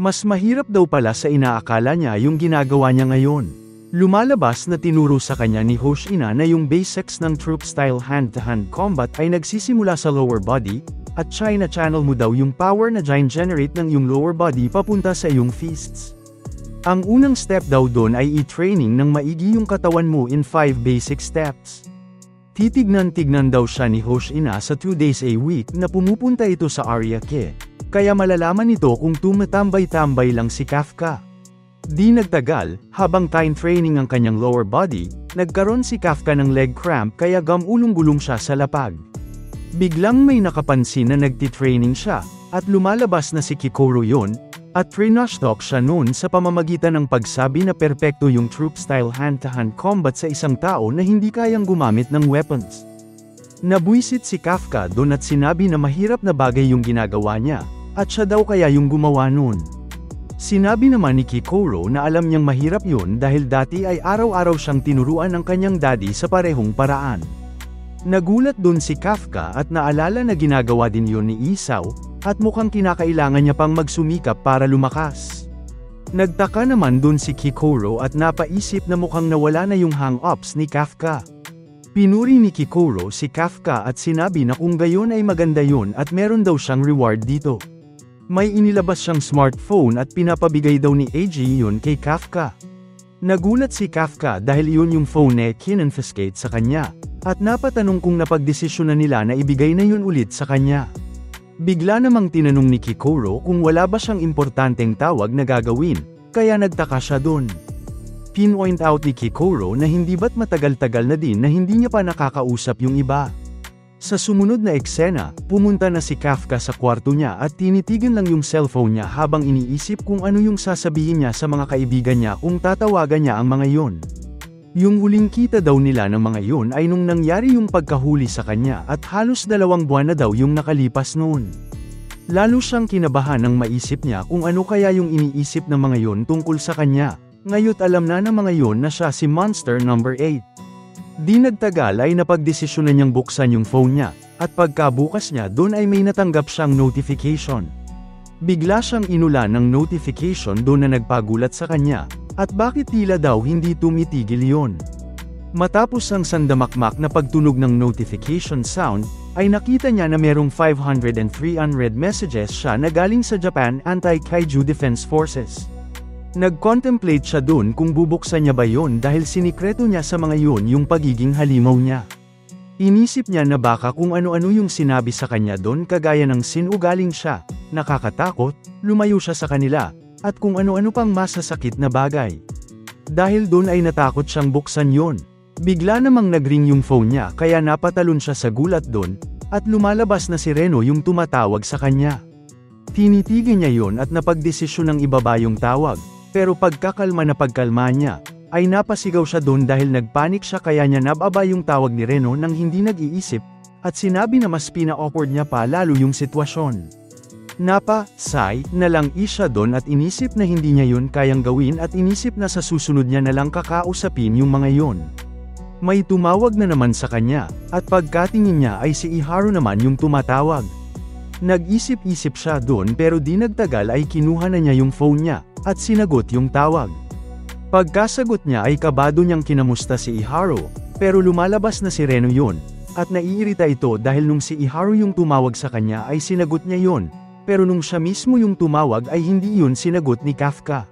Mas mahirap daw pala sa inaakala niya yung ginagawa niya ngayon. Lumalabas na tinuro sa kanya ni Hoshina na yung basics ng troop-style hand-to-hand combat ay nagsisimula sa lower body, at China channel mo daw yung power na generate ng yung lower body papunta sa iyong fists. Ang unang step daw doon ay i-training ng maigi yung katawan mo in 5 basic steps. Titignan-tignan daw siya ni Hoshina sa 2 days a week na pumupunta ito sa Ariake, kaya malalaman nito kung tumatambay-tambay lang si Kafka. Di nagtagal, habang time training ang kanyang lower body, nagkaroon si Kafka ng leg cramp kaya gumulong-gulong siya sa lapag. Biglang may nakapansin na nagtitraining siya, at lumalabas na si Kikoru yon, at trash-talk siya noon sa pamamagitan ng pagsabi na perpekto yung troop-style hand-to-hand combat sa isang tao na hindi kayang gumamit ng weapons. Nabwisit si Kafka doon at sinabi na mahirap na bagay yung ginagawa niya, at siya daw kaya yung gumawa noon. Sinabi naman ni Kikoru na alam niyang mahirap yun dahil dati ay araw-araw siyang tinuruan ng kanyang daddy sa parehong paraan. Nagulat dun si Kafka at naalala na ginagawa din yun ni Isao, at mukhang kinakailangan niya pang magsumikap para lumakas. Nagtaka naman dun si Kikoru at napaisip na mukhang nawala na yung hang-ups ni Kafka. Pinuri ni Kikoru si Kafka at sinabi na kung gayon ay maganda yun at meron daw siyang reward dito. May inilabas siyang smartphone at pinapabigay daw ni AG yun kay Kafka. Nagulat si Kafka dahil yun yung phone na kinonfiscate sa kanya, at napatanong kung napagdesisyonan nila na ibigay na yun ulit sa kanya. Bigla namang tinanong ni Kikoru kung wala ba siyang importanteng tawag na gagawin, kaya nagtaka siya dun. Pinpoint out ni Kikoru na hindi ba't matagal-tagal na din na hindi niya pa nakakausap yung iba. Sa sumunod na eksena, pumunta na si Kafka sa kwarto niya at tinitigan lang yung cellphone niya habang iniisip kung ano yung sasabihin niya sa mga kaibigan niya kung tatawagan niya ang mga yon. Yung huling kita daw nila ng mga yon ay nung nangyari yung pagkahuli sa kanya at halos 2 buwan na daw yung nakalipas noon. Lalo siyang kinabahan nang maisip niya kung ano kaya yung iniisip ng mga yon tungkol sa kanya, ngayo't alam na ng mga yon na siya si Monster number 8. Di nagtagal ay napagdesisyonan niyang buksan yung phone niya, at pagkabukas niya doon ay may natanggap siyang notification. Bigla siyang inulan ng notification doon na nagpagulat sa kanya, at bakit tila daw hindi tumitigil yon. Matapos ang sandamakmak na pagtunog ng notification sound, ay nakita niya na merong 500 and 300 messages siya na galing sa Japan Anti-Kaiju Defense Forces. Nag-contemplate siya dun kung bubuksan niya ba yon dahil sinikreto niya sa mga yon yung pagiging halimaw niya. Inisip niya na baka kung ano-ano yung sinabi sa kanya dun kagaya ng sinugaling siya, nakakatakot, lumayo siya sa kanila, at kung ano-ano pang masasakit na bagay. Dahil dun ay natakot siyang buksan yon. Bigla namang nagring yung phone niya kaya napatalon siya sa gulat dun, at lumalabas na si Reno yung tumatawag sa kanya. Tinitigan niya yon at napagdesisyon ng ibaba yung tawag. Pero pagkakalma na pagkalma niya, ay napasigaw siya doon dahil nagpanik siya kaya niya nababa yung tawag ni Reno nang hindi nag-iisip, at sinabi na mas pina-awkward niya pa lalo yung sitwasyon. Sigh na lang siya doon at inisip na hindi niya yun kayang gawin at inisip na sa susunod niya na lang kakausapin yung mga yon. May tumawag na naman sa kanya, at pagkatingin niya ay si Iharu naman yung tumatawag. Nag-isip-isip siya doon pero di nagtagal ay kinuha na niya yung phone niya, at sinagot yung tawag. Pagkasagot niya ay kabado niyang kinamusta si Iharu, pero lumalabas na si Reno yun, at naiirita ito dahil nung si Iharu yung tumawag sa kanya ay sinagot niya yun, pero nung siya mismo yung tumawag ay hindi yun sinagot ni Kafka.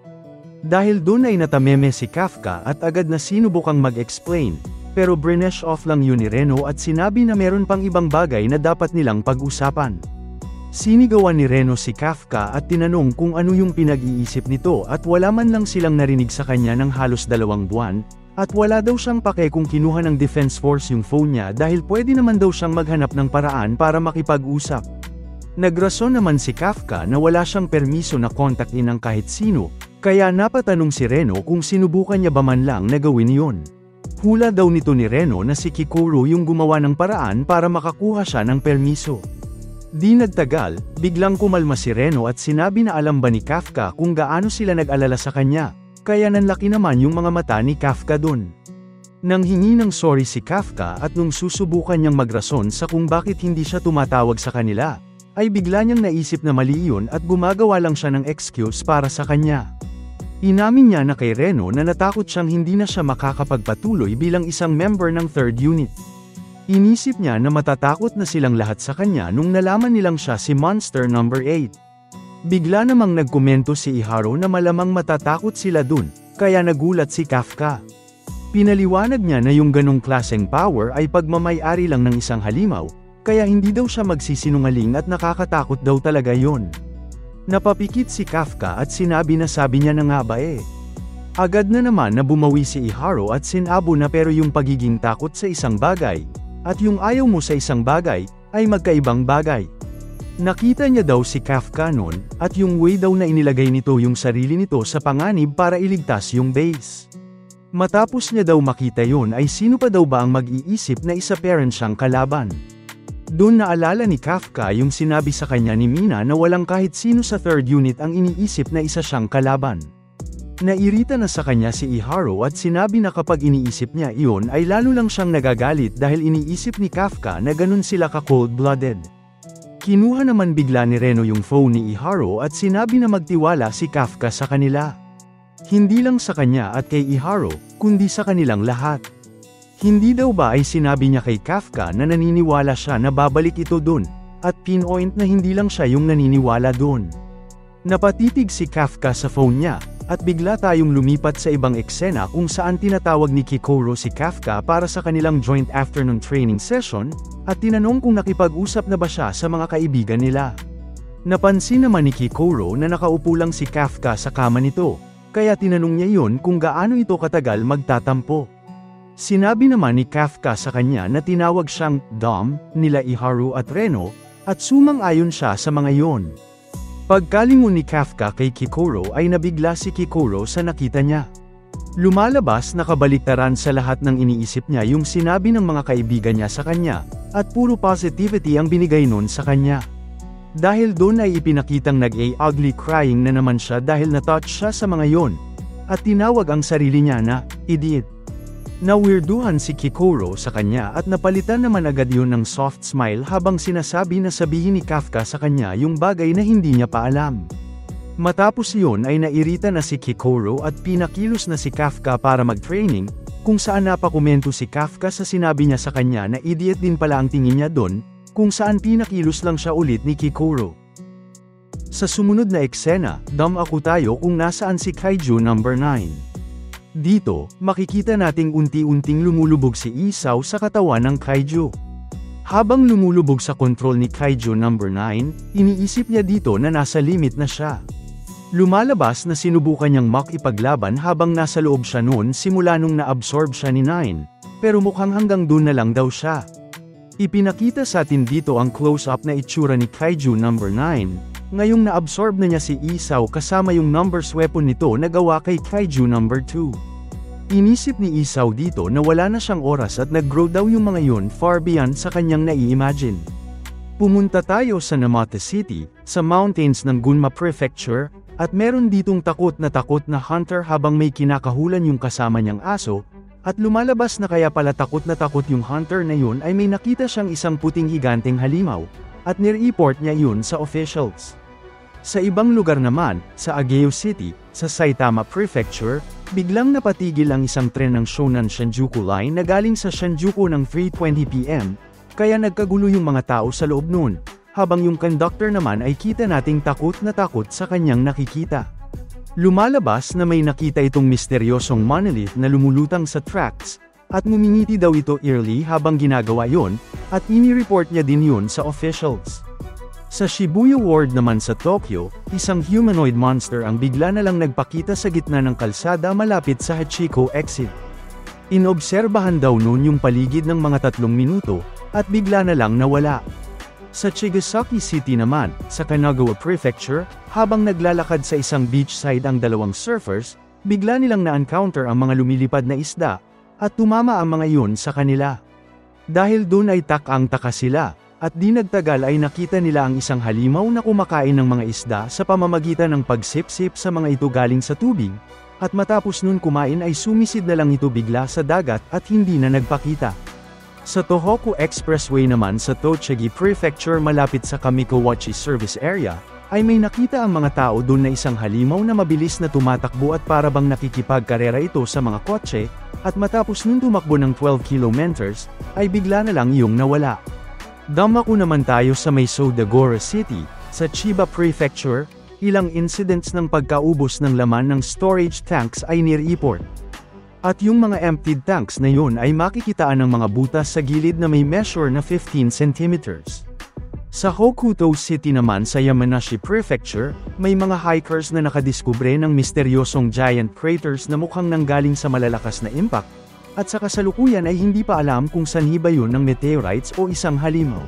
Dahil doon ay natameme si Kafka at agad na sinubukang mag-explain, pero brinesh off lang yun ni Reno at sinabi na meron pang ibang bagay na dapat nilang pag-usapan. Sinigawan ni Reno si Kafka at tinanong kung ano yung pinag-iisip nito at wala man lang silang narinig sa kanya ng halos 2 buwan, at wala daw siyang pake kung kinuha ng Defense Force yung phone niya dahil pwede naman daw siyang maghanap ng paraan para makipag-usap. Nagrason naman si Kafka na wala siyang permiso na kontakin ng kahit sino, kaya napatanong si Reno kung sinubukan niya ba man lang na gawin yun. Hula daw nito ni Reno na si Kikoru yung gumawa ng paraan para makakuha siya ng permiso. Di nagtagal, biglang kumalma si Reno at sinabi na alam ba ni Kafka kung gaano sila nag-alala sa kanya, kaya nanlaki naman yung mga mata ni Kafka dun. Nanghingi ng sorry si Kafka at nung susubukan niyang magrason sa kung bakit hindi siya tumatawag sa kanila, ay bigla niyang naisip na mali yun at gumagawa lang siya ng excuse para sa kanya. Inamin niya na kay Reno na natakot siyang hindi na siya makakapagpatuloy bilang isang member ng 3rd Unit. Inisip niya na matatakot na silang lahat sa kanya nung nalaman nilang siya si Monster number 8. Bigla namang nagkomento si Iharu na malamang matatakot sila dun, kaya nagulat si Kafka. Pinaliwanag niya na yung ganong klaseng power ay pagmamay-ari lang ng isang halimaw, kaya hindi daw siya magsisinungaling at nakakatakot daw talaga yon. Napapikit si Kafka at sinabi na sabi niya na nga ba eh. Agad na naman na bumawi si Iharu at sinabo na pero yung pagiging takot sa isang bagay, at yung ayaw mo sa isang bagay, ay magkaibang bagay. Nakita niya daw si Kafka noon, at yung way daw na inilagay nito yung sarili nito sa panganib para iligtas yung base. Matapos niya daw makita yon ay sino pa daw ba ang mag-iisip na isa parent siyang kalaban. Doon naalala ni Kafka yung sinabi sa kanya ni Mina na walang kahit sino sa third unit ang iniisip na isa siyang kalaban. Nairita na sa kanya si Iharu at sinabi na kapag iniisip niya iyon ay lalo lang siyang nagagalit dahil iniisip ni Kafka na ganun sila ka-cold-blooded. Kinuha naman bigla ni Reno yung phone ni Iharu at sinabi na magtiwala si Kafka sa kanila. Hindi lang sa kanya at kay Iharu, kundi sa kanilang lahat. Hindi daw ba ay sinabi niya kay Kafka na naniniwala siya na babalik ito dun, at pinpoint na hindi lang siya yung naniniwala dun. Napatitig si Kafka sa phone niya, at bigla tayong lumipat sa ibang eksena kung saan tinatawag ni Kikoro si Kafka para sa kanilang joint afternoon training session, at tinanong kung nakipag-usap na ba siya sa mga kaibigan nila. Napansin naman ni Kikoro na nakaupo lang si Kafka sa kama nito, kaya tinanong niya yun kung gaano ito katagal magtatampo. Sinabi naman ni Kafka sa kanya na tinawag siyang Dom nila Iharu at Reno, at sumang-ayon siya sa mga yon. Pagkalingon ni Kafka kay Kikoro ay nabigla si Kikoro sa nakita niya. Lumalabas na kabaliktaran sa lahat ng iniisip niya yung sinabi ng mga kaibigan niya sa kanya, at puro positivity ang binigay nun sa kanya. Dahil doon ay ipinakitang nag-ugly crying na naman siya dahil na-touch siya sa mga yon, at tinawag ang sarili niya na idiot. Nawirduhan si Kikoro sa kanya at napalitan naman agad yun ng soft smile habang sinasabi na sabihin ni Kafka sa kanya yung bagay na hindi niya pa alam. Matapos yun ay nairita na si Kikoro at pinakilos na si Kafka para mag-training, kung saan napakomento si Kafka sa sinabi niya sa kanya na idiot din pala ang tingin niya doon, kung saan pinakilos lang siya ulit ni Kikoro. Sa sumunod na eksena, ako tayo kung nasaan si Kaiju number 9. Dito, makikita nating unti-unting lumulubog si Isao sa katawan ng Kaiju. Habang lumulubog sa kontrol ni Kaiju number 9, iniisip niya dito na nasa limit na siya. Lumalabas na sinubukan niyang makipaglaban habang nasa loob siya noon simula nung na-absorb siya ni 9, pero mukhang hanggang doon na lang daw siya. Ipinakita sa atin dito ang close-up na itsura ni Kaiju number 9, ngayong na-absorb na niya si Isao kasama yung numbers weapon nito na gawa kay Kaiju number 2. Inisip ni Isao dito na wala na siyang oras at nag-grow daw yung mga yun far beyond sa kanyang nai-imagine. Pumunta tayo sa Namata City, sa mountains ng Gunma Prefecture, at meron ditong takot na hunter habang may kinakahulan yung kasama niyang aso, at lumalabas na kaya pala takot yung hunter na yun ay may nakita siyang isang puting higanteng halimaw, at nire-report niya yun sa officials. Sa ibang lugar naman, sa Ageo City, sa Saitama Prefecture, biglang napatigil ang isang tren ng Shonan Shinjuku Line na galing sa Shinjuku ng 3:20 PM, kaya nagkagulo yung mga tao sa loob nun, habang yung conductor naman ay kita nating takot sa kanyang nakikita. Lumalabas na may nakita itong misteryosong monolith na lumulutang sa tracks, at ngumingiti daw ito eerily habang ginagawa yon, at ini-report niya din yun sa officials. Sa Shibuya Ward naman sa Tokyo, isang humanoid monster ang bigla na lang nagpakita sa gitna ng kalsada malapit sa Hachiko exit. Inobserbahan daw noon yung paligid ng mga 3 minuto, at bigla na lang nawala. Sa Chigasaki City naman, sa Kanagawa Prefecture, habang naglalakad sa isang beachside ang dalawang surfers, bigla nilang na-encounter ang mga lumilipad na isda, at tumama ang mga yun sa kanila. Dahil doon ay takang-taka sila, at di nagtagal ay nakita nila ang isang halimaw na kumakain ng mga isda sa pamamagitan ng pagsip-sip sa mga ito galing sa tubig, at matapos nun kumain ay sumisid na lang ito bigla sa dagat at hindi na nagpakita. Sa Tohoku Expressway naman sa Tochigi Prefecture malapit sa Kamikowachi Service Area, ay may nakita ang mga tao doon na isang halimaw na mabilis na tumatakbo at parabang nakikipagkarera ito sa mga kotse, at matapos nun tumakbo ng 12 kilometers, ay bigla na lang iyong nawala. Damako naman tayo sa may Sodagora City, sa Chiba Prefecture, ilang incidents ng pagkaubos ng laman ng storage tanks ay nire-report. At yung mga emptied tanks na yun ay makikitaan ng mga butas sa gilid na may measure na 15 centimeters. Sa Hokuto City naman sa Yamanashi Prefecture, may mga hikers na nakadiskubre ng misteryosong giant craters na mukhang nanggaling sa malalakas na impact, at sa kasalukuyan ay hindi pa alam kung sanhi ba yun ng meteorites o isang halimaw.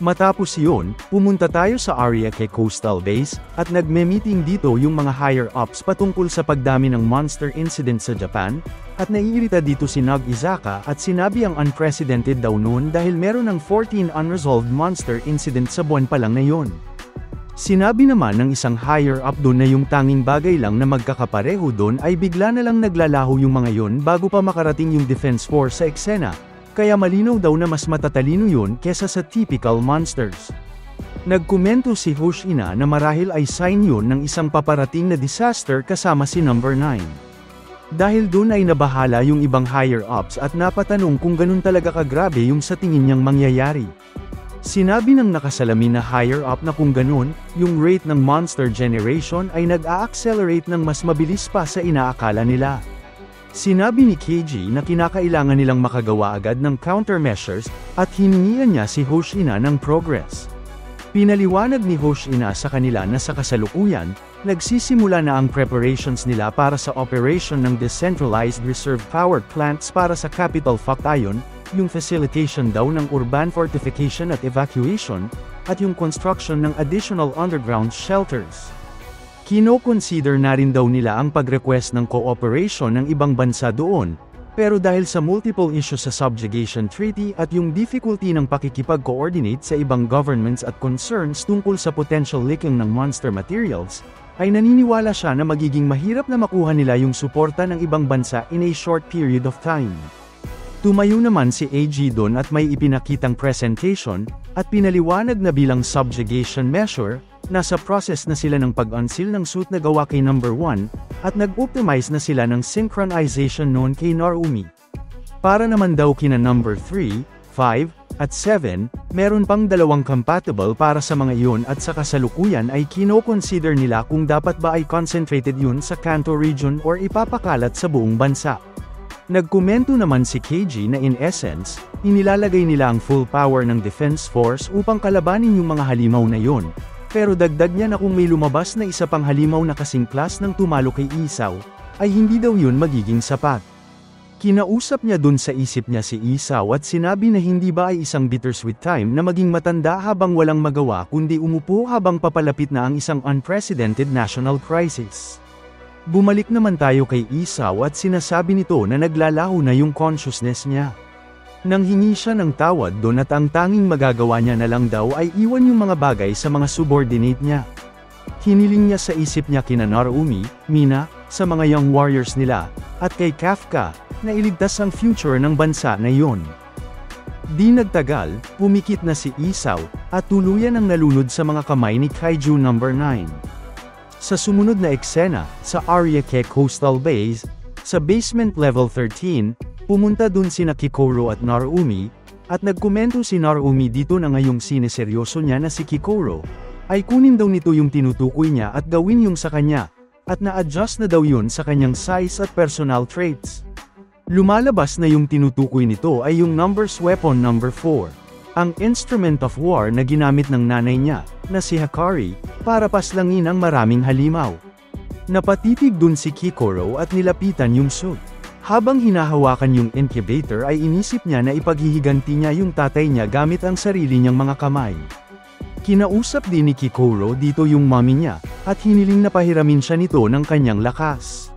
Matapos yun, pumunta tayo sa Ariake Coastal Base, at nagme-meeting dito yung mga higher-ups patungkol sa pagdami ng monster incident sa Japan, at naiirita dito si Nagizaka at sinabi ang unprecedented daw noon dahil meron ng 14 unresolved monster incident sa buwan pa lang na yon. Sinabi naman ng isang higher-up doon na yung tanging bagay lang na magkakapareho doon ay bigla na lang naglalaho yung mga yon bago pa makarating yung Defense Force sa eksena. Kaya malinaw daw na mas matatalino yun kesa sa typical monsters. Nagkomento si Hoshina na marahil ay sign yun ng isang paparating na disaster kasama si number 9. Dahil dun ay nabahala yung ibang higher-ups at napatanong kung ganun talaga kagrabe yung sa tingin niyang mangyayari. Sinabi ng nakasalamin na higher-up na kung ganun, yung rate ng monster generation ay nag-a-accelerate ng mas mabilis pa sa inaakala nila. Sinabi ni Keiji na kinakailangan nilang makagawa agad ng countermeasures, at hiningian niya si Hoshina ng progress. Pinaliwanag ni Hoshina sa kanila na sa kasalukuyan, nagsisimula na ang preparations nila para sa operation ng decentralized reserve power plants para sa capital Factayon, yung facilitation daw ng urban fortification at evacuation, at yung construction ng additional underground shelters. Kino-consider na rin daw nila ang pag-request ng cooperation ng ibang bansa doon, pero dahil sa multiple issues sa subjugation treaty at yung difficulty ng pakikipag-coordinate sa ibang governments at concerns tungkol sa potential leaking ng monster materials, ay naniniwala siya na magiging mahirap na makuha nila yung suporta ng ibang bansa in a short period of time. Tumayo naman si AG doon at may ipinakitang presentation, at pinaliwanag na bilang subjugation measure, nasa process na sila ng pag-unseal ng suit na gawa kay number 1, at nag-optimize na sila ng synchronization noon kay Narumi. Para naman daw kina number 3, 5, at 7, meron pang dalawang compatible para sa mga iyon at sa kasalukuyan ay kino-consider nila kung dapat ba ay concentrated yun sa Kanto region or ipapakalat sa buong bansa. Nagkomento naman si Keiji na in essence, inilalagay nila ang full power ng Defense Force upang kalabanin yung mga halimaw na yun. Pero dagdag niya na kung may lumabas na isa pang halimaw na kasing klas ng tumalo kay Isaw, ay hindi daw yun magiging sapat. Kinausap niya dun sa isip niya si Isaw at sinabi na hindi ba ay isang bittersweet time na maging matanda habang walang magawa kundi umupo habang papalapit na ang isang unprecedented national crisis. Bumalik naman tayo kay Isaw at sinasabi nito na naglalaho na yung consciousness niya. Nang hingi siya ng tawad doon at ang tanging magagawa niya na lang daw ay iwan yung mga bagay sa mga subordinate niya. Hiniling niya sa isip niya kina Narumi, Mina, sa mga young warriors nila, at kay Kafka, na iligtas ang future ng bansa na yon. Di nagtagal, pumikit na si Isaw, at tuluyan ang nalunod sa mga kamay ni Kaiju number 9. Sa sumunod na eksena, sa Ariake Coastal Base, sa basement level 13, pumunta dun sina Kikoro at Narumi, at nagkomento si Narumi dito na ngayong sineseryoso niya na si Kikoro, ay kunin daw nito yung tinutukoy niya at gawin yung sa kanya, at na-adjust na daw yun sa kanyang size at personal traits. Lumalabas na yung tinutukoy nito ay yung numbers weapon number 4, ang instrument of war na ginamit ng nanay niya, na si Hakari, para paslangin ang maraming halimaw. Napatitig dun si Kikoro at nilapitan yung suit. Habang hinahawakan yung incubator ay inisip niya na ipaghihiganti niya yung tatay niya gamit ang sarili niyang mga kamay. Kinausap din ni Kikoro dito yung mommy niya, at hiniling na pahiramin siya nito ng kanyang lakas.